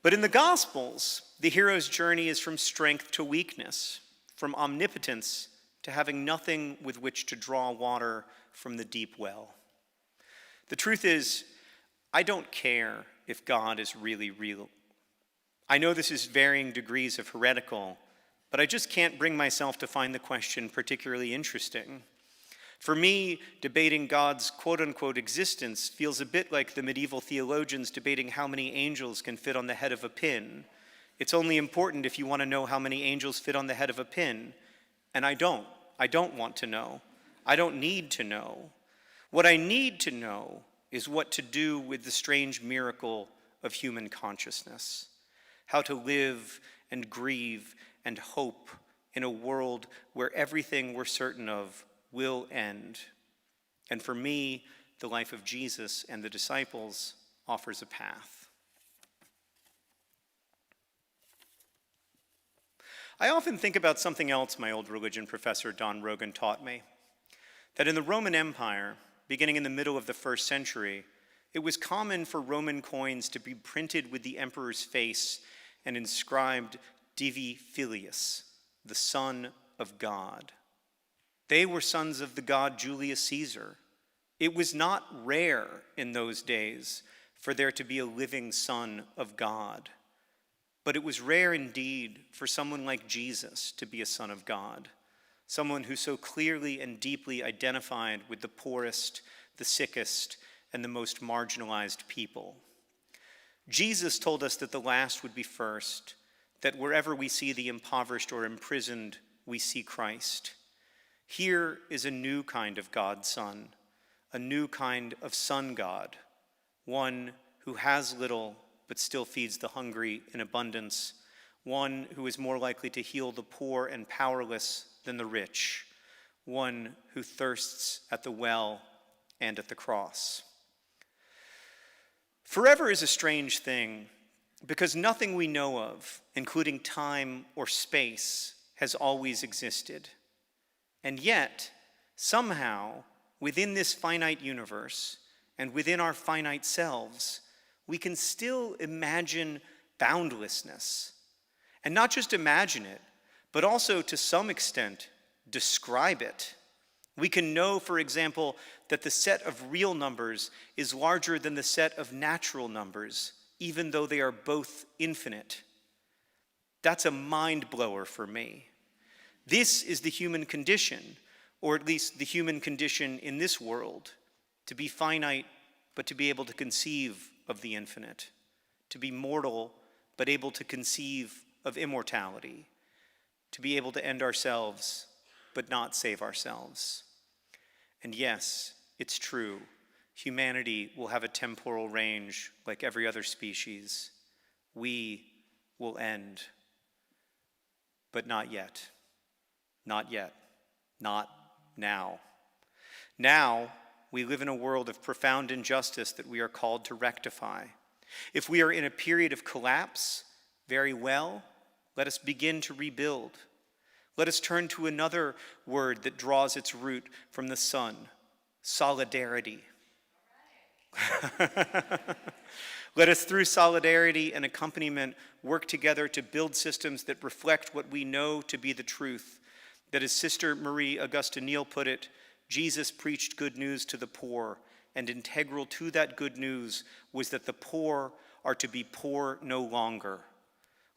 But in the Gospels, the hero's journey is from strength to weakness, from omnipotence to having nothing with which to draw water from the deep well. The truth is, I don't care if God is really real. I know this is varying degrees of heretical, but I just can't bring myself to find the question particularly interesting. For me, debating God's quote-unquote existence feels a bit like the medieval theologians debating how many angels can fit on the head of a pin. It's only important if you want to know how many angels fit on the head of a pin. And I don't. I don't want to know. I don't need to know. What I need to know is what to do with the strange miracle of human consciousness, how to live and grieve and hope in a world where everything we're certain of will end. And for me, the life of Jesus and the disciples offers a path. I often think about something else my old religion professor Don Rogan taught me, that in the Roman Empire, beginning in the middle of the 1st century, it was common for Roman coins to be printed with the emperor's face and inscribed Divi Filius, the Son of God. They were sons of the god Julius Caesar. It was not rare in those days for there to be a living son of God, but it was rare indeed for someone like Jesus to be a son of God, someone who so clearly and deeply identified with the poorest, the sickest, and the most marginalized people. Jesus told us that the last would be first, that wherever we see the impoverished or imprisoned, we see Christ. Here is a new kind of God Son, a new kind of Son God, one who has little but still feeds the hungry in abundance, one who is more likely to heal the poor and powerless than the rich, one who thirsts at the well and at the cross. Forever is a strange thing because nothing we know of, including time or space, has always existed. And yet, somehow, within this finite universe and within our finite selves, we can still imagine boundlessness. And not just imagine it, but also to some extent describe it. We can know, for example, that the set of real numbers is larger than the set of natural numbers, even though they are both infinite. That's a mind blower for me. This is the human condition, or at least the human condition in this world, to be finite, but to be able to conceive of the infinite, to be mortal, but able to conceive of immortality, to be able to end ourselves, but not save ourselves. And yes, it's true, humanity will have a temporal range like every other species. We will end, but not yet. Not yet. Not now. Now, we live in a world of profound injustice that we are called to rectify. If we are in a period of collapse, very well, let us begin to rebuild. Let us turn to another word that draws its root from the sun, solidarity. Let us, through solidarity and accompaniment, work together to build systems that reflect what we know to be the truth. That, as Sister Marie Augusta Neal put it, Jesus preached good news to the poor, and integral to that good news was that the poor are to be poor no longer.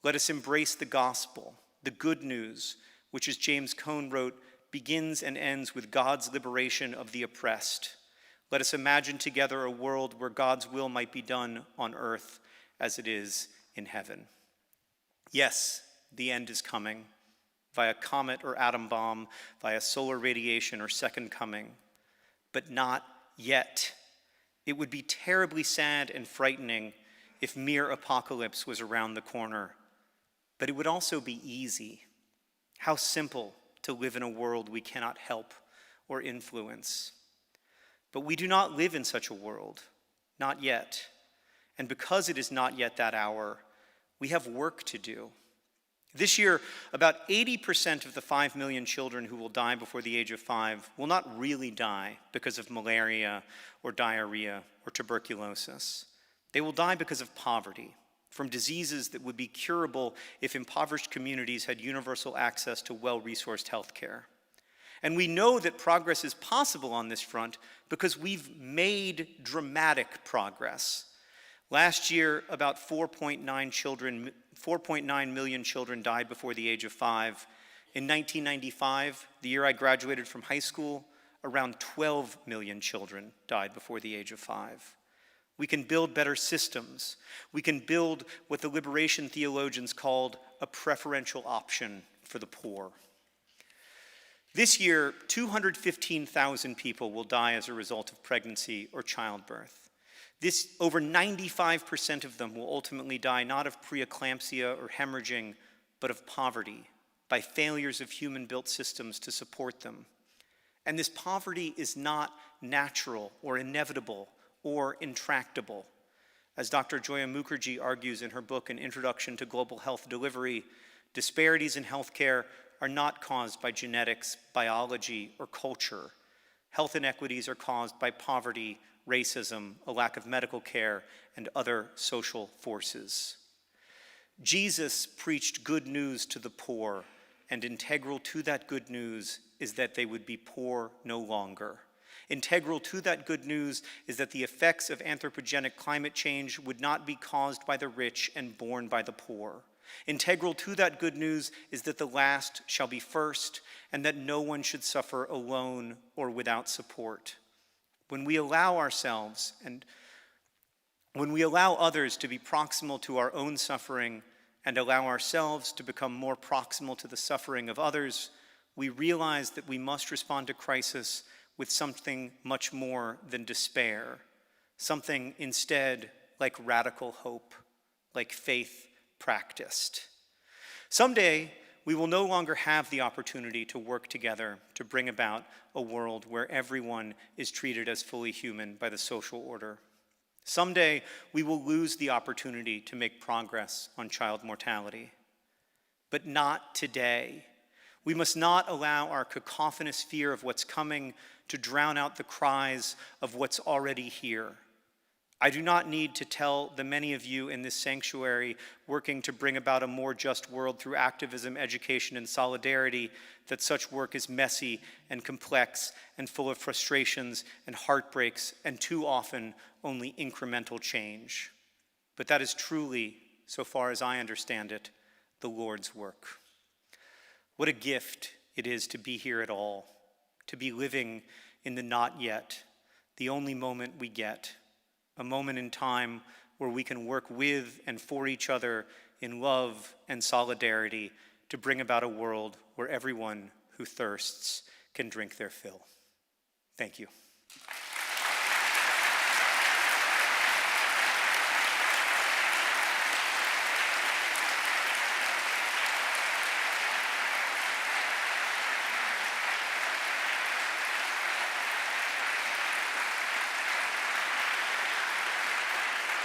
Let us embrace the gospel, the good news, which, as James Cone wrote, begins and ends with God's liberation of the oppressed. Let us imagine together a world where God's will might be done on earth as it is in heaven. Yes, the end is coming, via comet or atom bomb, via solar radiation or second coming, but not yet. It would be terribly sad and frightening if mere apocalypse was around the corner, but it would also be easy. How simple to live in a world we cannot help or influence. But we do not live in such a world, not yet. And because it is not yet that hour, we have work to do. This year, about 80% of the 5 million children who will die before the age of 5 will not really die because of malaria or diarrhea or tuberculosis. They will die because of poverty, from diseases that would be curable if impoverished communities had universal access to well-resourced health care. And we know that progress is possible on this front because we've made dramatic progress. Last year, about 4.9 million children died before the age of 5. In 1995, the year I graduated from high school, around 12 million children died before the age of 5. We can build better systems. We can build what the liberation theologians called a preferential option for the poor. This year, 215,000 people will die as a result of pregnancy or childbirth. Over 95% of them will ultimately die not of preeclampsia or hemorrhaging, but of poverty, by failures of human-built systems to support them. And this poverty is not natural or inevitable or intractable. As Dr. Joya Mukherjee argues in her book, An Introduction to Global Health Delivery, disparities in healthcare are not caused by genetics, biology, or culture. Health inequities are caused by poverty, racism, a lack of medical care, and other social forces. Jesus preached good news to the poor, and integral to that good news is that they would be poor no longer. Integral to that good news is that the effects of anthropogenic climate change would not be caused by the rich and borne by the poor. Integral to that good news is that the last shall be first, and that no one should suffer alone or without support. When we allow ourselves and when we allow others to be proximal to our own suffering and allow ourselves to become more proximal to the suffering of others, we realize that we must respond to crisis with something much more than despair, something instead like radical hope, like faith practiced. Someday, we will no longer have the opportunity to work together to bring about a world where everyone is treated as fully human by the social order. Someday, we will lose the opportunity to make progress on child mortality. But not today. We must not allow our cacophonous fear of what's coming to drown out the cries of what's already here. I do not need to tell the many of you in this sanctuary working to bring about a more just world through activism, education, and solidarity that such work is messy and complex and full of frustrations and heartbreaks and too often only incremental change. But that is truly, so far as I understand it, the Lord's work. What a gift it is to be here at all, to be living in the not yet, the only moment we get, a moment in time where we can work with and for each other in love and solidarity to bring about a world where everyone who thirsts can drink their fill. Thank you.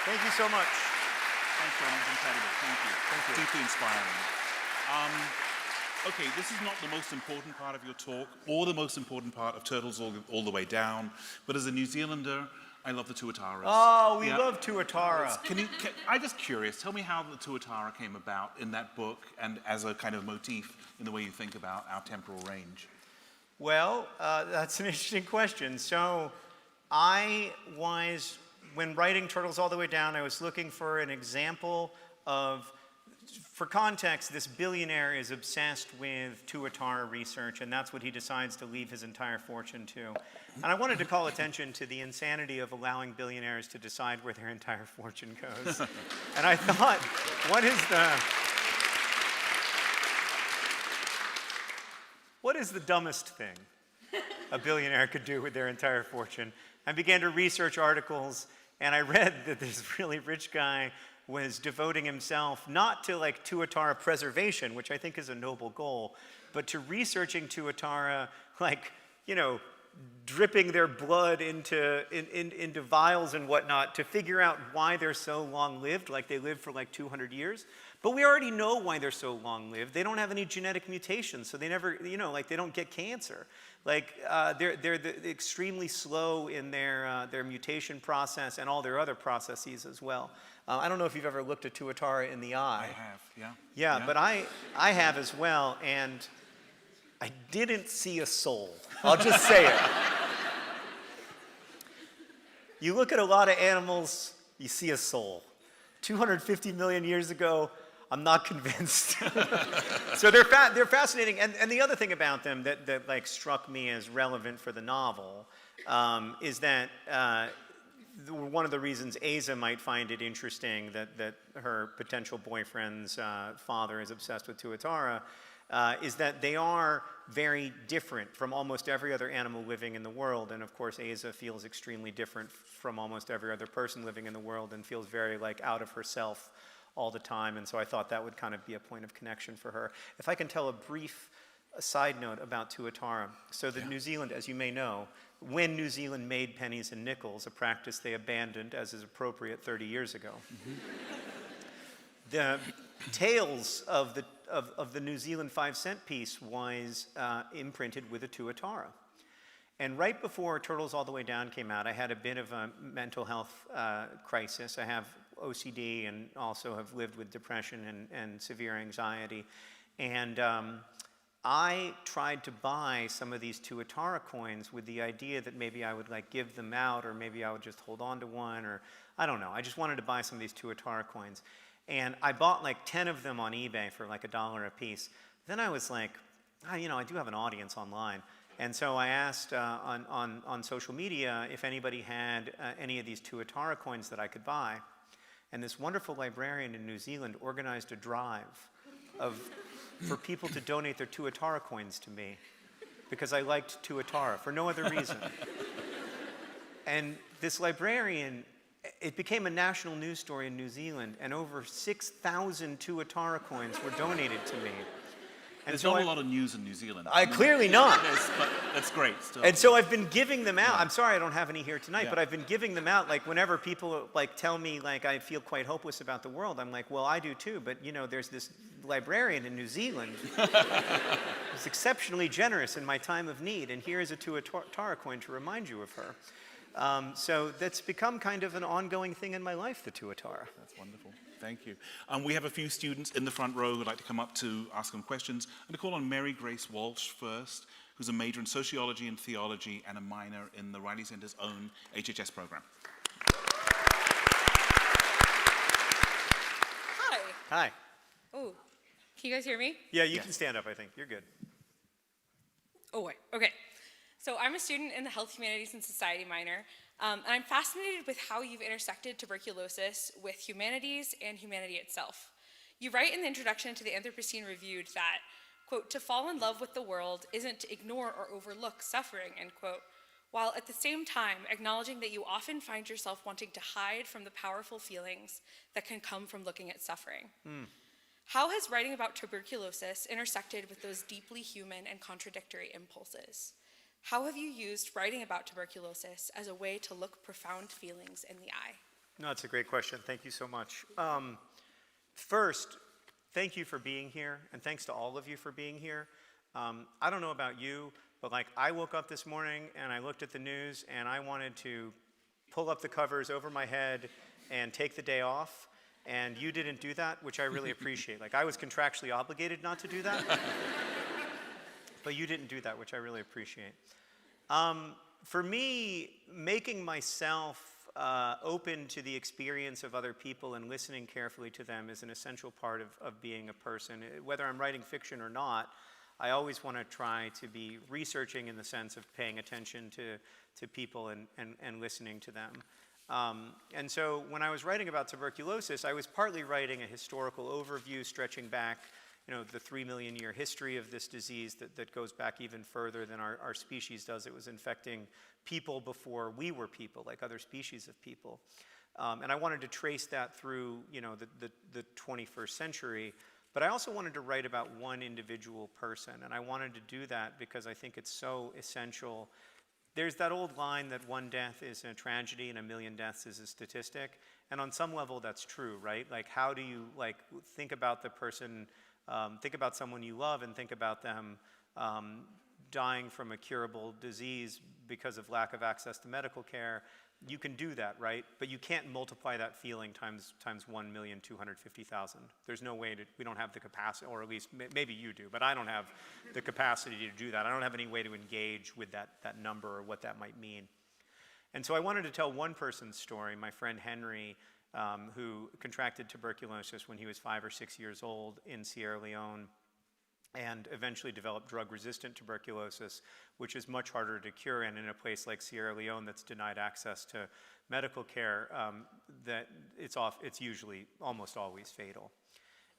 Thank you so much.
Thanks, Ron. It's incredible. Thank you.
Thank you.
Deeply inspiring. Okay, this is not the most important part of your talk or the most important part of Turtles All the Way Down, but as a New Zealander, I love the Tuataras.
Oh, we love Tuatara.
I'm just curious, tell me how the Tuatara came about in that book and as a kind of motif in the way you think about our temporal range.
Well, that's an interesting question. So when writing Turtles All the Way Down, I was looking for an example of, for context, this billionaire is obsessed with Tuatara research, and that's what he decides to leave his entire fortune to. And I wanted to call attention to the insanity of allowing billionaires to decide where their entire fortune goes. And I thought, what is the dumbest thing a billionaire could do with their entire fortune? I began to research articles, and I read that this really rich guy was devoting himself not to like Tuatara preservation, which I think is a noble goal, but to researching Tuatara, like, you know, dripping their blood into vials and whatnot to figure out why they're so long-lived, like they lived for like 200 years. But we already know why they're so long-lived. They don't have any genetic mutations, so they never, you know, like they don't get cancer. Like they're extremely slow in their mutation process and all their other processes as well. I don't know if you've ever looked at Tuatara in the eye.
I have, yeah.
Yeah, but I have as well, and I didn't see a soul. I'll just say it. You look at a lot of animals, you see a soul. 250 million years ago, I'm not convinced. So they're fascinating, and the other thing about them that like struck me as relevant for the novel is that one of the reasons Asa might find it interesting that her potential boyfriend's father is obsessed with Tuatara is that they are very different from almost every other animal living in the world. And of course, Asa feels extremely different from almost every other person living in the world and feels very like out of herself all the time. And so I thought that would kind of be a point of connection for her. If I can tell a brief side note about Tuatara. So that New Zealand, as you may know, when New Zealand made pennies and nickels, a practice they abandoned, as is appropriate, 30 years ago. The tails of the New Zealand 5-cent piece was imprinted with a Tuatara. And right before Turtles All the Way Down came out, I had a bit of a mental health crisis. I have OCD and also have lived with depression and severe anxiety. And I tried to buy some of these Tuatara coins with the idea that maybe I would like give them out, or maybe I would just hold on to one, or I don't know. I just wanted to buy some of these Tuatara coins. And I bought like 10 of them on eBay for like $1 a piece. Then I was like, I do have an audience online. And so I asked on social media if anybody had any of these Tuatara coins that I could buy. And this wonderful librarian in New Zealand organized a drive for people to donate their Tuatara coins to me because I liked Tuatara for no other reason. And this librarian, it became a national news story in New Zealand, and over 6,000 Tuatara coins were donated to me. And
There's
so
not a lot of news in New Zealand.
Clearly not.
But that's great still.
And so I've been giving them out. I'm sorry I don't have any here tonight,
Yeah.
but I've been giving them out. Like whenever people like tell me like I feel quite hopeless about the world, I'm like, well, I do too. But there's this librarian in New Zealand who's exceptionally generous in my time of need, and here is a Tuatara coin to remind you of her. So that's become kind of an ongoing thing in my life, the Tuatara.
That's wonderful. Thank you. We have a few students in the front row who'd like to come up to ask them questions. I'm going to call on Mary Grace Walsh first, who's a major in sociology and theology and a minor in the Riley Center's own HHS program.
Hi.
Hi.
Oh, can you guys hear me?
Yeah, you can stand up, I think. You're good.
Oh, wait. Okay. So I'm a student in the Health, Humanities, and Society minor, and I'm fascinated with how you've intersected tuberculosis with humanities and humanity itself. You write in the introduction to the Anthropocene Reviewed that, quote, to fall in love with the world isn't to ignore or overlook suffering, end quote, while at the same time acknowledging that you often find yourself wanting to hide from the powerful feelings that can come from looking at suffering. How has writing about tuberculosis intersected with those deeply human and contradictory impulses? How have you used writing about tuberculosis as a way to look profound feelings in the eye?
No, it's a great question. Thank you so much. First, thank you for being here, and thanks to all of you for being here. I don't know about you, but like I woke up this morning and I looked at the news and I wanted to pull up the covers over my head and take the day off, and you didn't do that, which I really appreciate. Like I was contractually obligated not to do that, but you didn't do that, which I really appreciate. For me, making myself open to the experience of other people and listening carefully to them is an essential part of being a person. Whether I'm writing fiction or not, I always want to try to be researching in the sense of paying attention to people and listening to them. And so when I was writing about tuberculosis, I was partly writing a historical overview stretching back the 3 million year history of this disease that goes back even further than our species does. It was infecting people before we were people, like other species of people. And I wanted to trace that through, the 21st century. But I also wanted to write about one individual person. And I wanted to do that because I think it's so essential. There's that old line that one death is a tragedy and a million deaths is a statistic. And on some level, that's true, right? Like, how do you, think about the person, think about someone you love and think about them dying from a curable disease because of lack of access to medical care. You can do that, right? But you can't multiply that feeling times 1,250,000. There's no way we don't have the capacity, or at least maybe you do, but I don't have the capacity to do that. I don't have any way to engage with that number or what that might mean. And so I wanted to tell one person's story, my friend Henry, who contracted tuberculosis when he was 5 or 6 years old in Sierra Leone, and eventually developed drug-resistant tuberculosis, which is much harder to cure, and in a place like Sierra Leone that's denied access to medical care, that it's usually almost always fatal.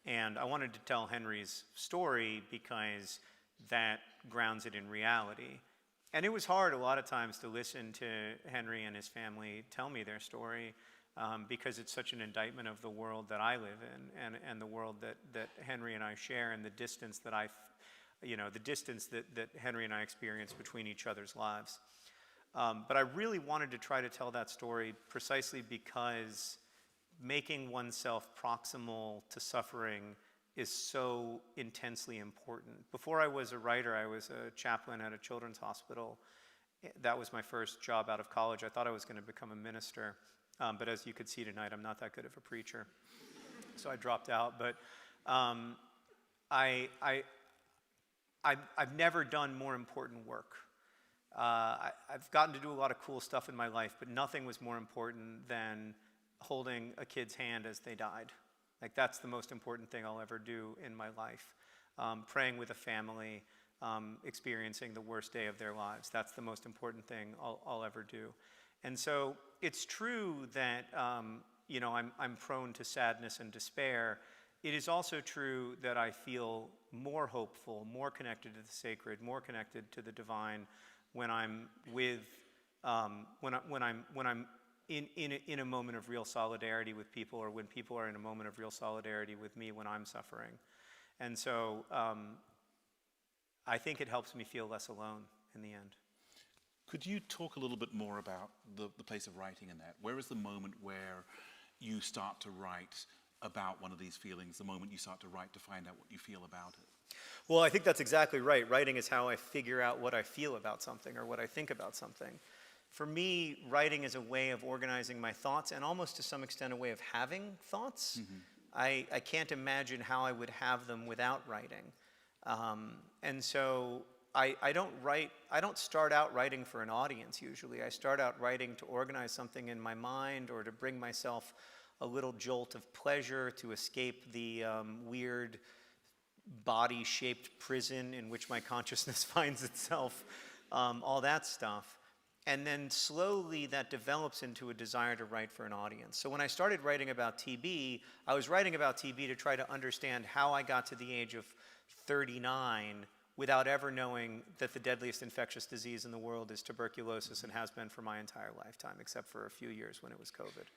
And I wanted to tell Henry's story because that grounds it in reality. And it was hard a lot of times to listen to Henry and his family tell me their story, because it's such an indictment of the world that I live in, and the world that Henry and I share, and the distance that that Henry and I experience between each other's lives. But I really wanted to try to tell that story precisely because making oneself proximal to suffering is so intensely important. Before I was a writer, I was a chaplain at a children's hospital. That was my first job out of college. I thought I was going to become a minister, but as you could see tonight, I'm not that good of a preacher, so I dropped out. But I've never done more important work. I've gotten to do a lot of cool stuff in my life, but nothing was more important than holding a kid's hand as they died. Like, that's the most important thing I'll ever do in my life. Praying with a family, experiencing the worst day of their lives. That's the most important thing I'll ever do. And so it's true that I'm prone to sadness and despair. It is also true that I feel more hopeful, more connected to the sacred, more connected to the divine when I'm with when I'm in a moment of real solidarity with people, or when people are in a moment of real solidarity with me when I'm suffering. And so I think it helps me feel less alone in the end.
Could you talk a little bit more about the place of writing in that? Where is the moment where you start to write about one of these feelings, the moment you start to write to find out what you feel about it?
Well, I think that's exactly right. Writing is how I figure out what I feel about something or what I think about something. For me, writing is a way of organizing my thoughts, and almost to some extent a way of having thoughts. I can't imagine how I would have them without writing. And so I don't start out writing for an audience usually. I start out writing to organize something in my mind, or to bring myself a little jolt of pleasure, to escape the weird body-shaped prison in which my consciousness finds itself, all that stuff. And then slowly that develops into a desire to write for an audience. So when I started writing about TB, I was writing about TB to try to understand how I got to the age of 39 without ever knowing that the deadliest infectious disease in the world is tuberculosis, and has been for my entire lifetime, except for a few years when it was COVID.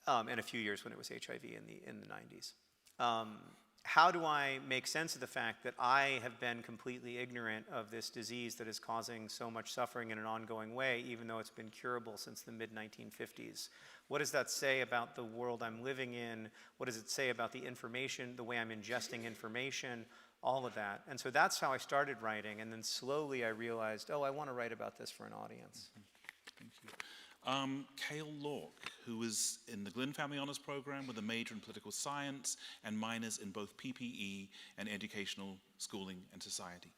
And a few years when it was HIV in the 90s. How do I make sense of the fact that I have been completely ignorant of this disease that is causing so much suffering in an ongoing way, even though it's been curable since the mid-1950s? What does that say about the world I'm living in? What does it say about the information, the way I'm ingesting information, all of that? And so that's how I started writing, and then slowly I realized, oh, I want to write about this for an audience.
Thank you. Cale Lork, who was in the Glynn Family Honors Program with a major in political science and minors in both PPE and educational schooling and society.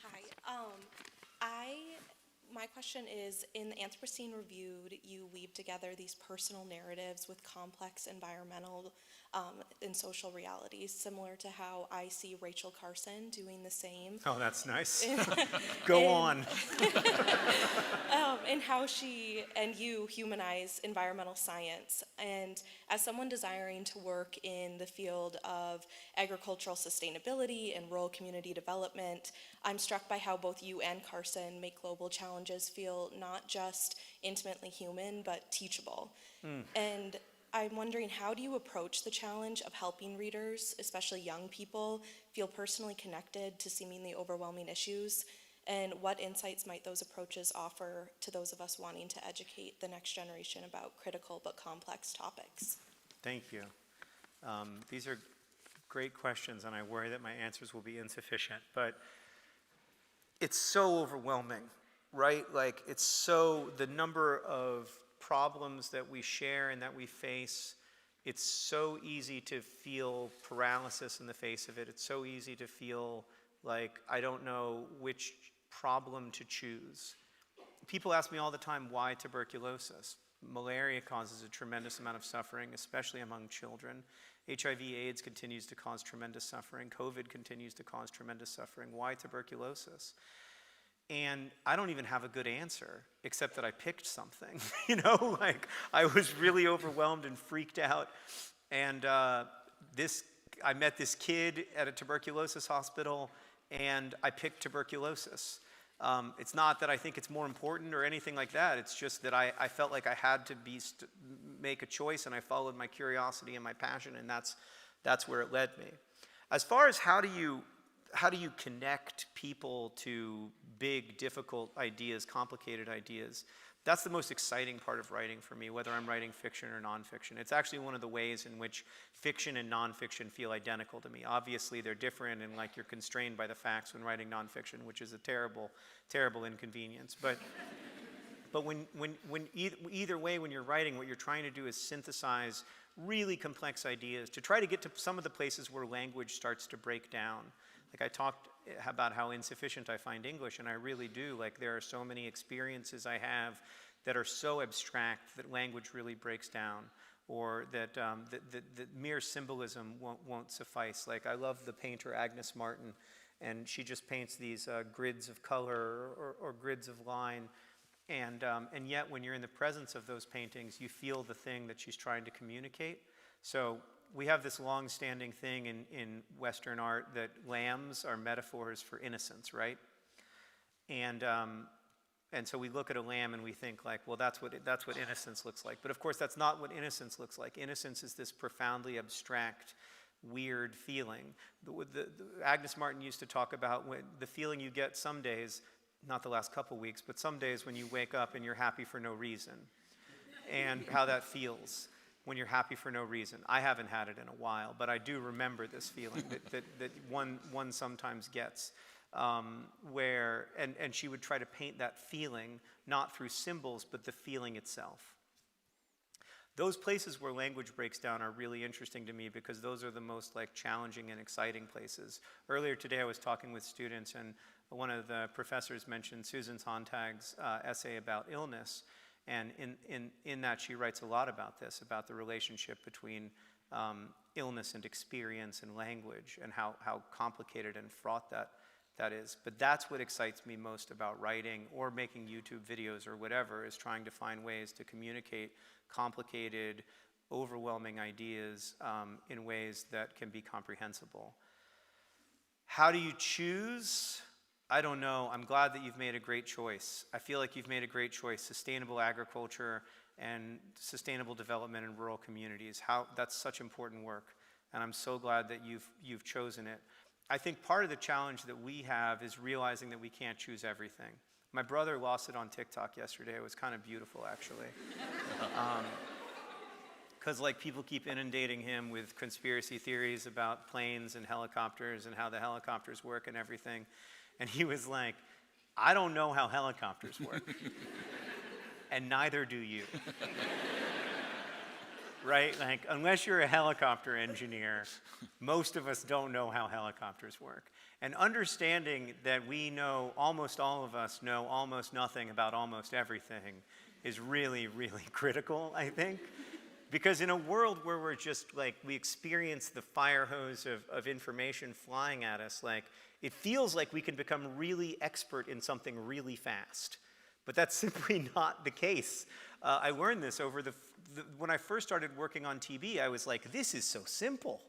Hi. My question is, in the Anthropocene Reviewed, you weave together these personal narratives with complex environmental and social realities, similar to how I see Rachel Carson doing the same.
Oh, that's nice. Go on.
And how she and you humanize environmental science. And as someone desiring to work in the field of agricultural sustainability and rural community development, I'm struck by how both you and Carson make global challenges feel not just intimately human, but teachable. And I'm wondering, how do you approach the challenge of helping readers, especially young people, feel personally connected to seemingly overwhelming issues? And what insights might those approaches offer to those of us wanting to educate the next generation about critical but complex topics?
Thank you. These are great questions, and I worry that my answers will be insufficient, but it's so overwhelming, right? Like, it's so, the number of problems that we share and that we face, it's so easy to feel paralysis in the face of it. It's so easy to feel like I don't know which problem to choose. People ask me all the time, why tuberculosis? Malaria causes a tremendous amount of suffering, especially among children. HIV/AIDS continues to cause tremendous suffering. COVID continues to cause tremendous suffering. Why tuberculosis? And I don't even have a good answer, except that I picked something. Like, I was really overwhelmed and freaked out. And I met this kid at a tuberculosis hospital, and I picked tuberculosis. It's not that I think it's more important or anything like that. It's just that I felt like I had to make a choice, and I followed my curiosity and my passion, and that's where it led me. As far as how do you connect people to big, difficult ideas, complicated ideas, that's the most exciting part of writing for me, whether I'm writing fiction or nonfiction. It's actually one of the ways in which fiction and nonfiction feel identical to me. Obviously, they're different, and like you're constrained by the facts when writing nonfiction, which is a terrible, terrible inconvenience. But either way, when you're writing, what you're trying to do is synthesize really complex ideas to try to get to some of the places where language starts to break down. Like I talked about how insufficient I find English, and I really do. Like there are so many experiences I have that are so abstract that language really breaks down, or that mere symbolism won't suffice. Like I love the painter Agnes Martin, and she just paints these grids of color or grids of line, and yet when you're in the presence of those paintings, you feel the thing that she's trying to communicate. So we have this long-standing thing in Western art that lambs are metaphors for innocence, right? And so we look at a lamb and we think like, well, that's what innocence looks like. But of course, that's not what innocence looks like. Innocence is this profoundly abstract, weird feeling. Agnes Martin used to talk about the feeling you get some days, not the last couple weeks, but some days when you wake up and you're happy for no reason, and how that feels when you're happy for no reason. I haven't had it in a while, but I do remember this feeling that one sometimes gets, and she would try to paint that feeling, not through symbols, but the feeling itself. Those places where language breaks down are really interesting to me because those are the most like challenging and exciting places. Earlier today I was talking with students, and one of the professors mentioned Susan Sontag's essay about illness. And in that, she writes a lot about this, about the relationship between illness and experience and language, and how complicated and fraught that is. But that's what excites me most about writing or making YouTube videos or whatever, is trying to find ways to communicate complicated, overwhelming ideas in ways that can be comprehensible. How do you choose? I don't know. I'm glad that you've made a great choice. I feel like you've made a great choice. Sustainable agriculture and sustainable development in rural communities. That's such important work, and I'm so glad that you've chosen it. I think part of the challenge that we have is realizing that we can't choose everything. My brother lost it on TikTok yesterday. It was kind of beautiful, actually. Because like people keep inundating him with conspiracy theories about planes and helicopters and how the helicopters work and everything. And he was like, I don't know how helicopters work. And neither do you. Right? Like, unless you're a helicopter engineer, most of us don't know how helicopters work. And understanding that we know, almost all of us know almost nothing about almost everything is really, really critical, I think. Because in a world where we're just like, we experience the fire hose of information flying at us, like, it feels like we can become really expert in something really fast. But that's simply not the case. I learned this over when I first started working on TB, I was like, this is so simple.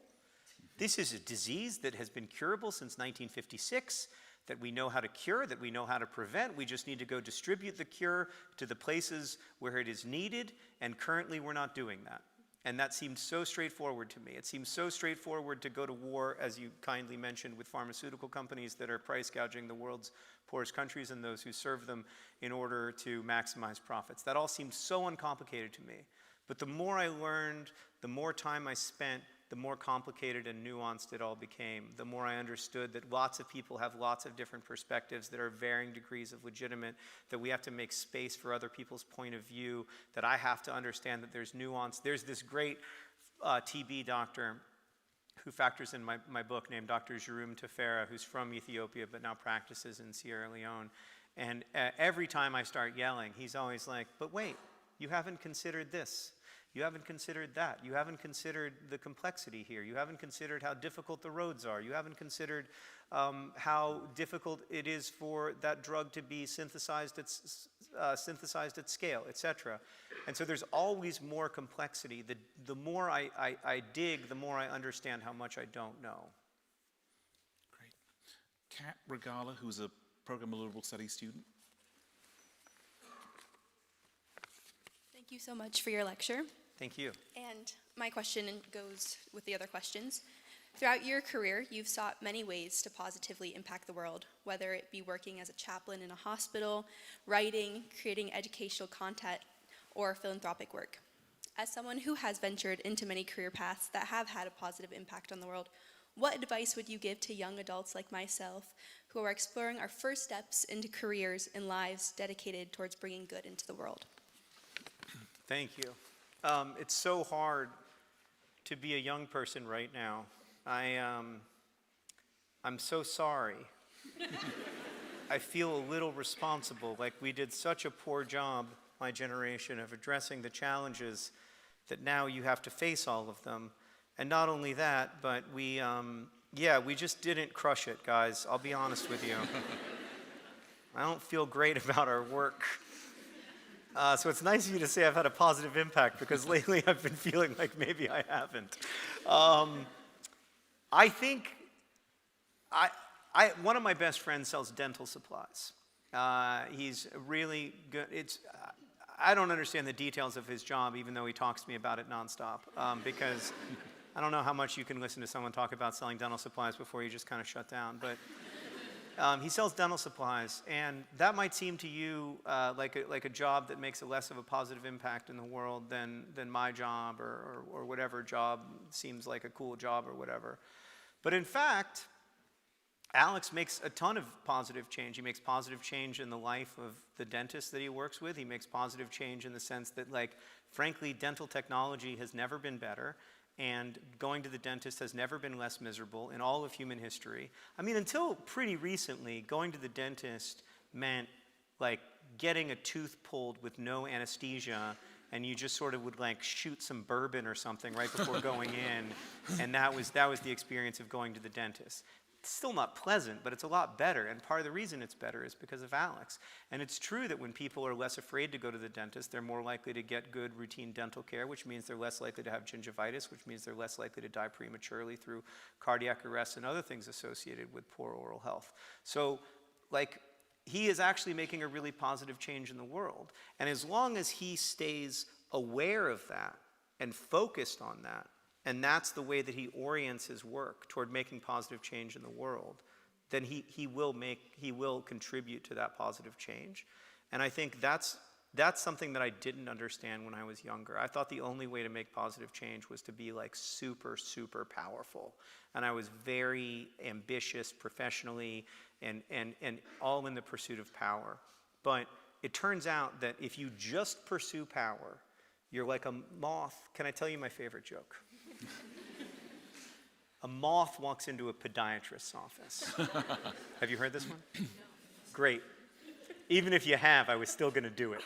This is a disease that has been curable since 1956, that we know how to cure, that we know how to prevent. We just need to go distribute the cure to the places where it is needed, and currently we're not doing that. And that seemed so straightforward to me. It seems so straightforward to go to war, as you kindly mentioned, with pharmaceutical companies that are price gouging the world's poorest countries and those who serve them in order to maximize profits. That all seemed so uncomplicated to me. But the more I learned, the more time I spent, the more complicated and nuanced it all became. The more I understood that lots of people have lots of different perspectives that are varying degrees of legitimate, that we have to make space for other people's point of view, that I have to understand that there's nuance. There's this great TB doctor who factors in my book named Dr. Jérôme Tefera, who's from Ethiopia but now practices in Sierra Leone. And every time I start yelling, he's always like, but wait, you haven't considered this. You haven't considered that. You haven't considered the complexity here. You haven't considered how difficult the roads are. You haven't considered how difficult it is for that drug to be synthesized at synthesized at scale, etc. And so there's always more complexity. The more I dig, the more I understand how much I don't know.
Great. Kat Regala, who's a programmable studies student.
Thank you so much for your lecture.
Thank you.
And my question goes with the other questions. Throughout your career, you've sought many ways to positively impact the world, whether it be working as a chaplain in a hospital, writing, creating educational content, or philanthropic work. As someone who has ventured into many career paths that have had a positive impact on the world, what advice would you give to young adults like myself who are exploring our first steps into careers and lives dedicated towards bringing good into the world?
Thank you. It's so hard to be a young person right now. I'm so sorry. I feel a little responsible, like we did such a poor job, my generation, of addressing the challenges that now you have to face all of them. And not only that, but we just didn't crush it, guys. I'll be honest with you. I don't feel great about our work. So it's nice of you to say I've had a positive impact, because lately I've been feeling like maybe I haven't. I think one of my best friends sells dental supplies. He's really good. I don't understand the details of his job, even though he talks to me about it nonstop, because I don't know how much you can listen to someone talk about selling dental supplies before you just kind of shut down. But he sells dental supplies, and that might seem to you like a job that makes less of a positive impact in the world than my job or whatever job seems like a cool job or whatever. But in fact, Alex makes a ton of positive change. He makes positive change in the life of the dentist that he works with. He makes positive change in the sense that, like, frankly, dental technology has never been better, and going to the dentist has never been less miserable in all of human history. I mean, until pretty recently, going to the dentist meant, like, getting a tooth pulled with no anesthesia, and you just sort of would, like, shoot some bourbon or something right before going in, and that was the experience of going to the dentist. It's still not pleasant, but it's a lot better, and part of the reason it's better is because of Alex. And it's true that when people are less afraid to go to the dentist, they're more likely to get good routine dental care, which means they're less likely to have gingivitis, which means they're less likely to die prematurely through cardiac arrest and other things associated with poor oral health. So, like, he is actually making a really positive change in the world. And as long as he stays aware of that and focused on that, and that's the way that he orients his work toward making positive change in the world, then he will contribute to that positive change. And I think that's something that I didn't understand when I was younger. I thought the only way to make positive change was to be, like, super, super powerful. And I was very ambitious professionally and all in the pursuit of power. But it turns out that if you just pursue power, you're like a moth. Can I tell you my favorite joke? A moth walks into a podiatrist's office. Have you heard this one? No. Great. Even if you have, I was still going to do it.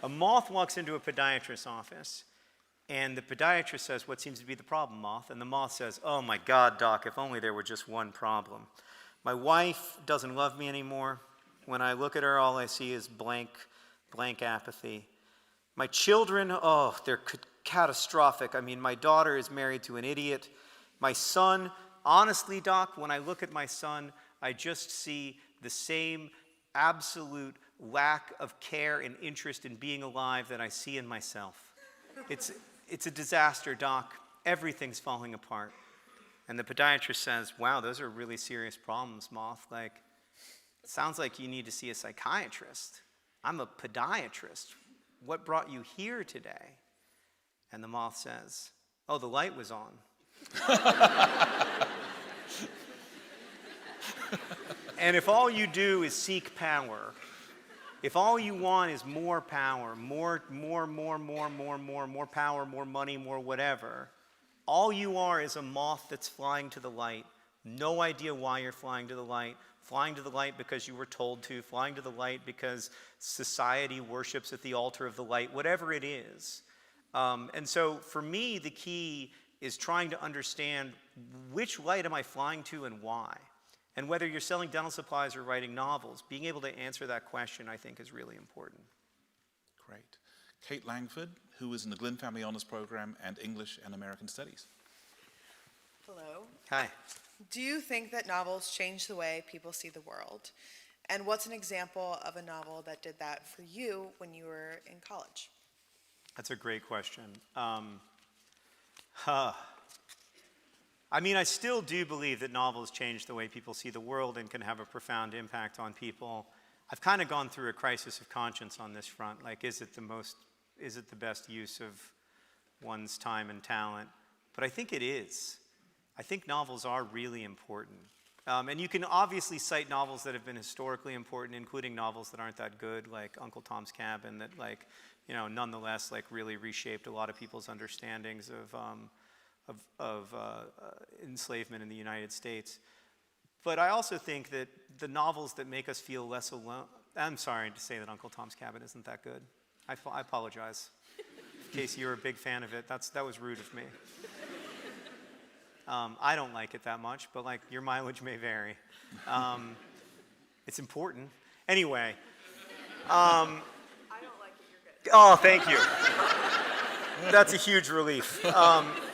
A moth walks into a podiatrist's office, and the podiatrist says, "What seems to be the problem, moth?" And the moth says, "Oh my God, doc, if only there were just one problem. My wife doesn't love me anymore. When I look at her, all I see is blank apathy. My children, oh, they're catastrophic. I mean, my daughter is married to an idiot. My son, honestly, doc, when I look at my son, I just see the same absolute lack of care and interest in being alive that I see in myself. It's a disaster, doc. Everything's falling apart." And the podiatrist says, "Wow, those are really serious problems, moth. Like, it sounds like you need to see a psychiatrist. I'm a podiatrist. What brought you here today?" And the moth says, "Oh, the light was on." And if all you do is seek power, if all you want is more power, more power, more money, more whatever, all you are is a moth that's flying to the light. No idea why you're flying to the light. Flying to the light because you were told to. Flying to the light because society worships at the altar of the light. Whatever it is. And so for me, the key is trying to understand which light am I flying to and why. And whether you're selling dental supplies or writing novels, being able to answer that question, I think, is really important.
Great. Kate Langford, who is in the Glynn Family Honors Program and English and American Studies.
Hello.
Hi.
Do you think that novels change the way people see the world? And what's an example of a novel that did that for you when you were in college?
That's a great question. I mean, I still do believe that novels change the way people see the world and can have a profound impact on people. I've kind of gone through a crisis of conscience on this front. Like, is it the best use of one's time and talent? But I think it is. I think novels are really important. And you can obviously cite novels that have been historically important, including novels that aren't that good, like Uncle Tom's Cabin, that, like, you know, nonetheless, like, really reshaped a lot of people's understandings of enslavement in the United States. But I also think that the novels that make us feel less alone, I'm sorry to say that Uncle Tom's Cabin isn't that good. I apologize. In case you're a big fan of it, that was rude of me. I don't like it that much, but, like, your mileage may vary. It's important. Anyway.
I don't like it, you're good.
Oh, thank you. That's a huge relief.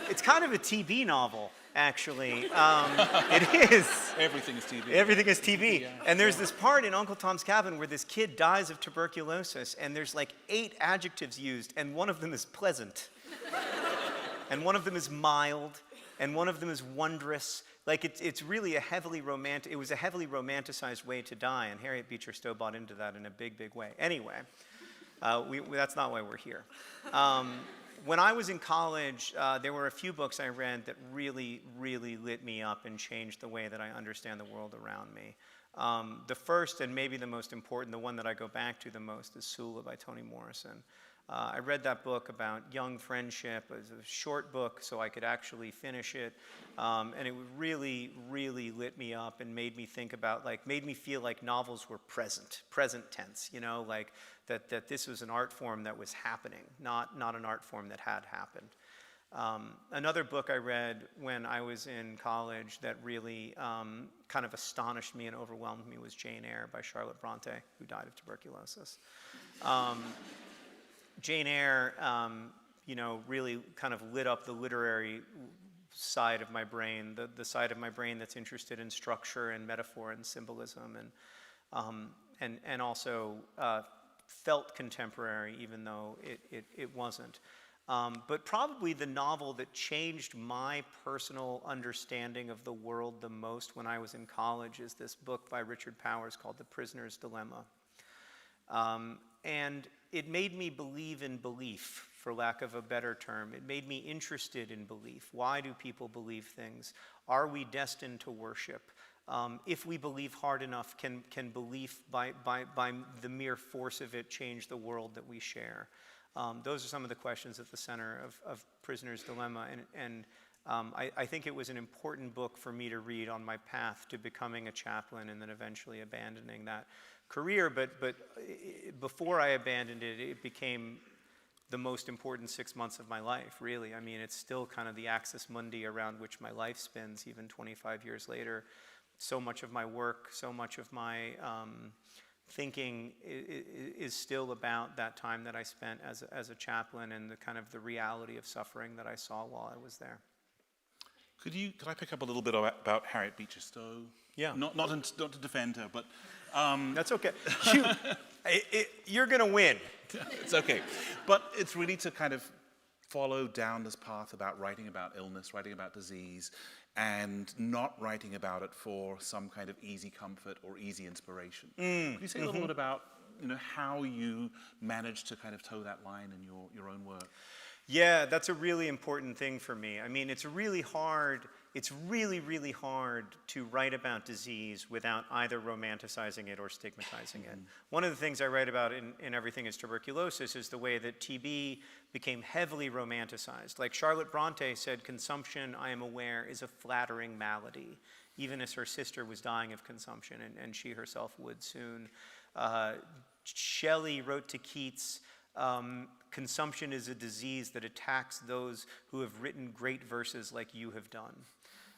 It's kind of a TB novel, actually. It is.
Everything is TV.
Everything is TB. Yeah. And there's this part in Uncle Tom's Cabin where this kid dies of tuberculosis, and there's like 8 adjectives used, and one of them is pleasant. And one of them is mild, and one of them is wondrous. Like, it's really it was a heavily romanticized way to die, and Harriet Beecher Stowe bought into that in a big, big way. Anyway, that's not why we're here. When I was in college, there were a few books I read that really, really lit me up and changed the way that I understand the world around me. The first, and maybe the most important, the one that I go back to the most, is Sula by Toni Morrison. I read that book about young friendship. It was a short book, so I could actually finish it. And it really, really lit me up and made me think about, like, made me feel like novels were present tense, you know, like that this was an art form that was happening, not an art form that had happened. Another book I read when I was in college that really kind of astonished me and overwhelmed me was Jane Eyre by Charlotte Bronte, who died of tuberculosis. Jane Eyre, you know, really kind of lit up the literary side of my brain, the side of my brain that's interested in structure and metaphor and symbolism, and also felt contemporary, even though it wasn't. But probably the novel that changed my personal understanding of the world the most when I was in college is this book by Richard Powers called The Prisoner's Dilemma. And it made me believe in belief, for lack of a better term. It made me interested in belief. Why do people believe things? Are we destined to worship? If we believe hard enough, can belief, by the mere force of it, change the world that we share? Those are some of the questions at the center of Prisoner's Dilemma. And I think it was an important book for me to read on my path to becoming a chaplain and then eventually abandoning that career. But before I abandoned it, it became the most important 6 months of my life, really. I mean, it's still kind of the axis mundi around which my life spins, even 25 years later. So much of my work, so much of my thinking is still about that time that I spent as a chaplain and the kind of the reality of suffering that I saw while I was there.
Could I pick up a little bit about Harriet Beecher Stowe?
Yeah.
Not to defend her, but
that's okay. Shoot, you're gonna win.
It's okay. But it's really to kind of follow down this path about writing about illness, writing about disease, and not writing about it for some kind of easy comfort or easy inspiration. Could you say a little bit about, you know, how you managed to kind of toe that line in your own work?
Yeah, that's a really important thing for me. I mean, it's really hard to write about disease without either romanticizing it or stigmatizing it. One of the things I write about in Everything is Tuberculosis is the way that TB became heavily romanticized. Like Charlotte Bronte said, consumption, I am aware, is a flattering malady, even as her sister was dying of consumption, and she herself would soon. Shelley wrote to Keats, consumption is a disease that attacks those who have written great verses like you have done.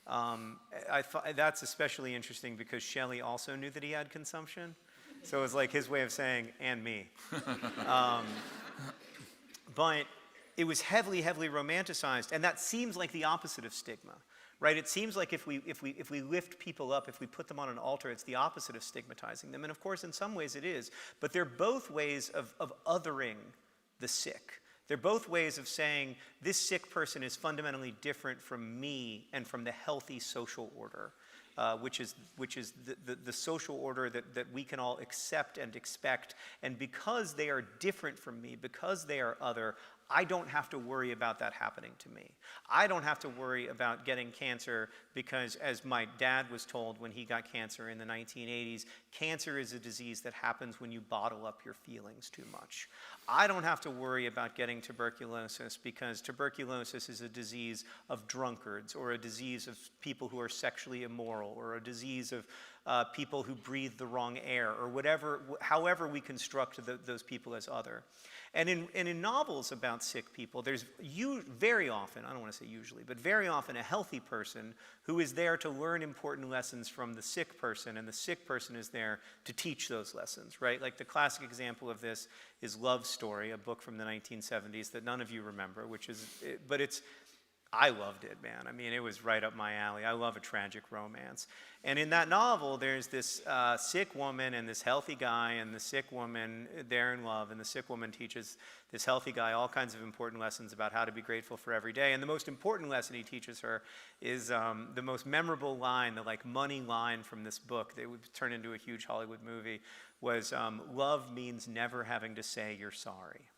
That's especially interesting because Shelley also knew that he had consumption. So it was like his way of saying, and me. But it was heavily, heavily romanticized, and that seems like the opposite of stigma, right? It seems like if we lift people up, if we put them on an altar, it's the opposite of stigmatizing them. And of course, in some ways it is. But they're both ways of othering the sick. They're both ways of saying, this sick person is fundamentally different from me and from the healthy social order, which is the social order that we can all accept and expect. And because they are different from me, because they are other, I don't have to worry about that happening to me. I don't have to worry about getting cancer because, as my dad was told when he got cancer in the 1980s, cancer is a disease that happens when you bottle up your feelings too much. I don't have to worry about getting tuberculosis because tuberculosis is a disease of drunkards, or a disease of people who are sexually immoral, or a disease of people who breathe the wrong air, or whatever, however we construct those people as other. And in novels about sick people, there's very often, I don't want to say usually, but very often a healthy person who is there to learn important lessons from the sick person, and the sick person is there to teach those lessons, right? Like the classic example of this is Love Story, a book from the 1970s that none of you remember, I loved it, man. I mean, it was right up my alley. I love a tragic romance. And in that novel, there's this sick woman and this healthy guy, and the sick woman, they're in love, and the sick woman teaches this healthy guy all kinds of important lessons about how to be grateful for every day. And the most important lesson he teaches her is the most memorable line, the like money line from this book that would turn into a huge Hollywood movie, was love means never having to say you're sorry.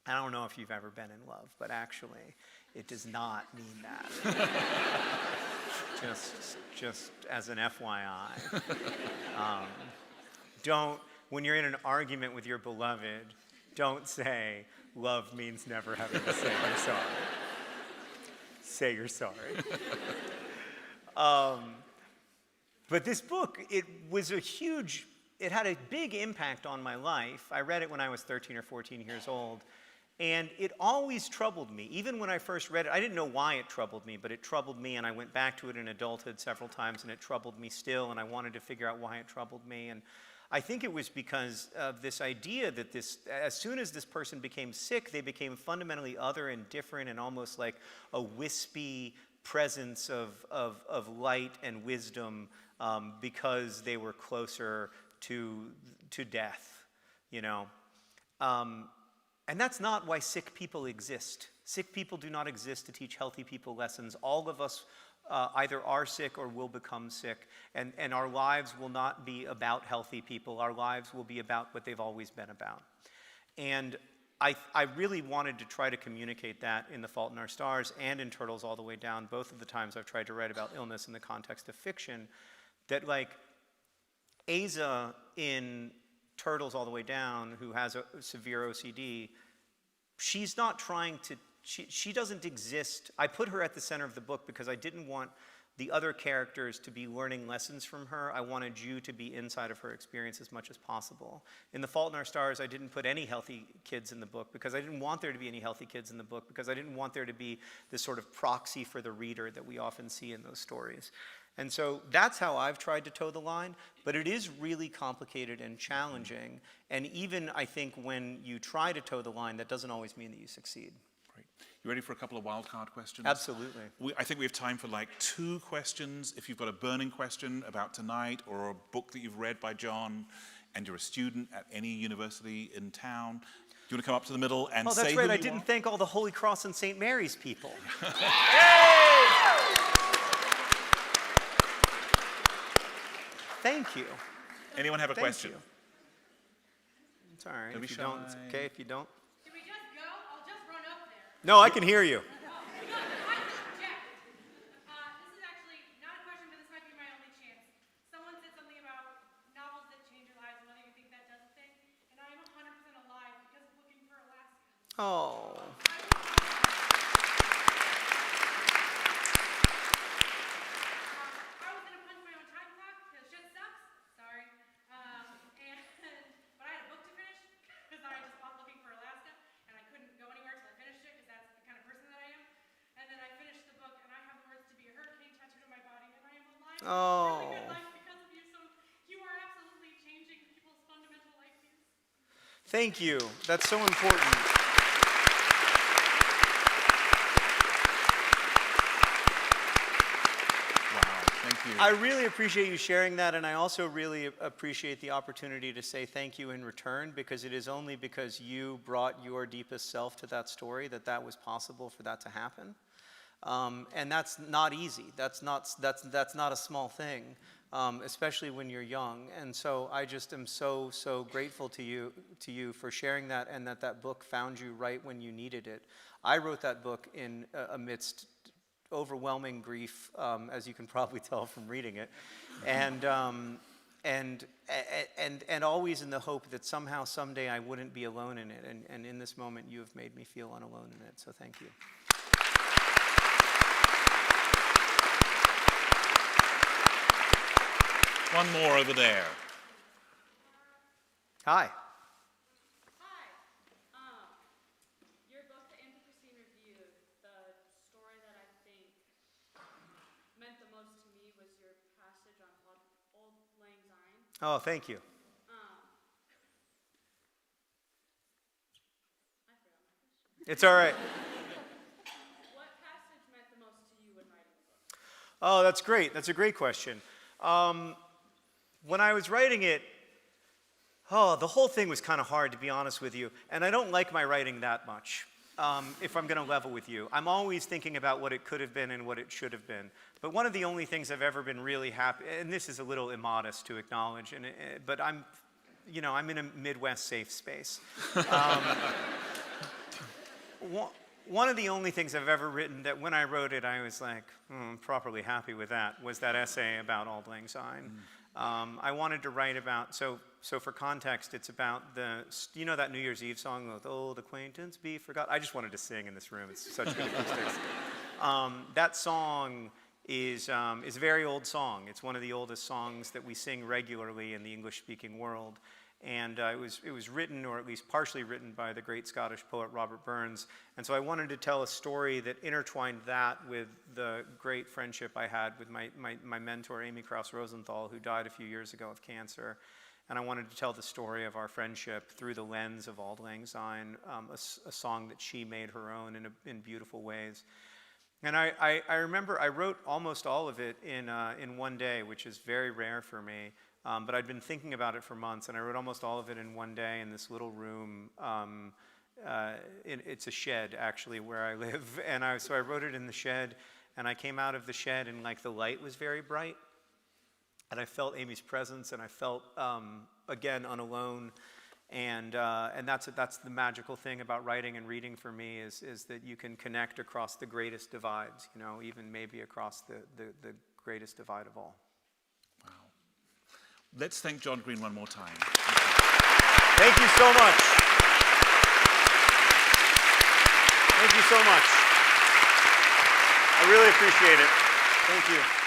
I don't know if you've ever been in love, but actually, it does not mean that. just as an FYI. When you're in an argument with your beloved, don't say, love means never having to say you're sorry. Say you're sorry. But this book, it had a big impact on my life. I read it when I was 13 or 14 years old. And it always troubled me. Even when I first read it, I didn't know why it troubled me, but it troubled me, and I went back to it in adulthood several times, and it troubled me still, and I wanted to figure out why it troubled me. And I think it was because of this idea that as soon as this person became sick, they became fundamentally other and different, and almost like a wispy presence of light and wisdom because they were closer to death, you know. And that's not why sick people exist. Sick people do not exist to teach healthy people lessons. All of us either are sick or will become sick, and our lives will not be about healthy people. Our lives will be about what they've always been about. And I really wanted to try to communicate that in The Fault in Our Stars and in Turtles All the Way Down, both of the times I've tried to write about illness in the context of fiction, that like Aza in Turtles All the Way Down, who has a severe OCD, she's not trying to, she doesn't exist. I put her at the center of the book because I didn't want the other characters to be learning lessons from her. I wanted you to be inside of her experience as much as possible. In The Fault in Our Stars, I didn't put any healthy kids in the book because I didn't want there to be any healthy kids in the book, because I didn't want there to be this sort of proxy for the reader that we often see in those stories. And so that's how I've tried to toe the line, but it is really complicated and challenging. And even, I think, when you try to toe the line, that doesn't always mean that you succeed.
Great. You ready for a couple of wildcard questions?
Absolutely.
I think we have time for like 2 questions. If you've got a burning question about tonight, or a book that you've read by John, and you're a student at any university in town, do you want to come up to the middle and say
that's
who
right. I
you
didn't
are?
thank all the Holy Cross and St. Mary's people. Thank you.
Anyone have a
Thank
question?
you. It's all right.
Don't be
If you don't, it's
shy.
okay if you don't.
Can we just go? I'll just run up there.
No, I can hear you.
Jack, this is actually not a question, but this might be my only chance. Someone said something about novels that change your lives and whether you think that does a thing. And I am 100% alive because of Looking for Alaska.
Oh.
I was gonna punch my own time clock because shit sucks. Sorry. But I had a book to finish because I just bought Looking for Alaska, and I couldn't go anywhere till I finished it because that's the kind of person that I am.
Oh,
Good life because of you. So you are absolutely changing people's fundamental life views.
thank you. That's so important.
Wow, thank you.
I really appreciate you sharing that, and I also really appreciate the opportunity to say thank you in return, because it is only because you brought your deepest self to that story that that was possible for that to happen. And that's not easy. That's not a small thing, especially when you're young. And so I just am so grateful to you for sharing that, and that book found you right when you needed it. I wrote that book in amidst overwhelming grief, as you can probably tell from reading it, and always in the hope that somehow, someday, I wouldn't be alone in it. And in this moment, you have made me feel unalone in it. So thank you.
One more over there.
Hi.
Hi. Your book, The Anthropocene Reviewed, the story that I think meant the most to me was your passage on Old Lang Syne.
Oh, thank you.
I forgot my question.
It's all right.
What passage meant the most to you when writing the book?
Oh, that's great. That's a great question. When I was writing it, the whole thing was kind of hard, to be honest with you. And I don't like my writing that much, if I'm going to level with you. I'm always thinking about what it could have been and what it should have been. But one of the only things I've ever been really happy, and this is a little immodest to acknowledge, but I'm in a Midwest safe space. One of the only things I've ever written that when I wrote it, I was like, I'm properly happy with that, was that essay about Auld Lang Syne. I wanted to write about, so for context, it's about that New Year's Eve song, with old acquaintance be forgot. I just wanted to sing in this room. It's such good acoustics. That song is a very old song. It's one of the oldest songs that we sing regularly in the English-speaking world. And it was written, or at least partially written, by the great Scottish poet Robert Burns. And so I wanted to tell a story that intertwined that with the great friendship I had with my mentor, Amy Krauss Rosenthal, who died a few years ago of cancer. And I wanted to tell the story of our friendship through the lens of Auld Lang Syne, a song that she made her own in beautiful ways. And I remember I wrote almost all of it in one day, which is very rare for me. But I'd been thinking about it for months, and I wrote almost all of it in one day in this little room. It's a shed, actually, where I live. And so I wrote it in the shed, and I came out of the shed, and the light was very bright. And I felt Amy's presence, and I felt, again, unalone. And that's the magical thing about writing and reading for me is that you can connect across the greatest divides, even maybe across the greatest divide of all.
Let's thank John Green one more time.
Thank you so much. Thank you so much. I really appreciate it. Thank you.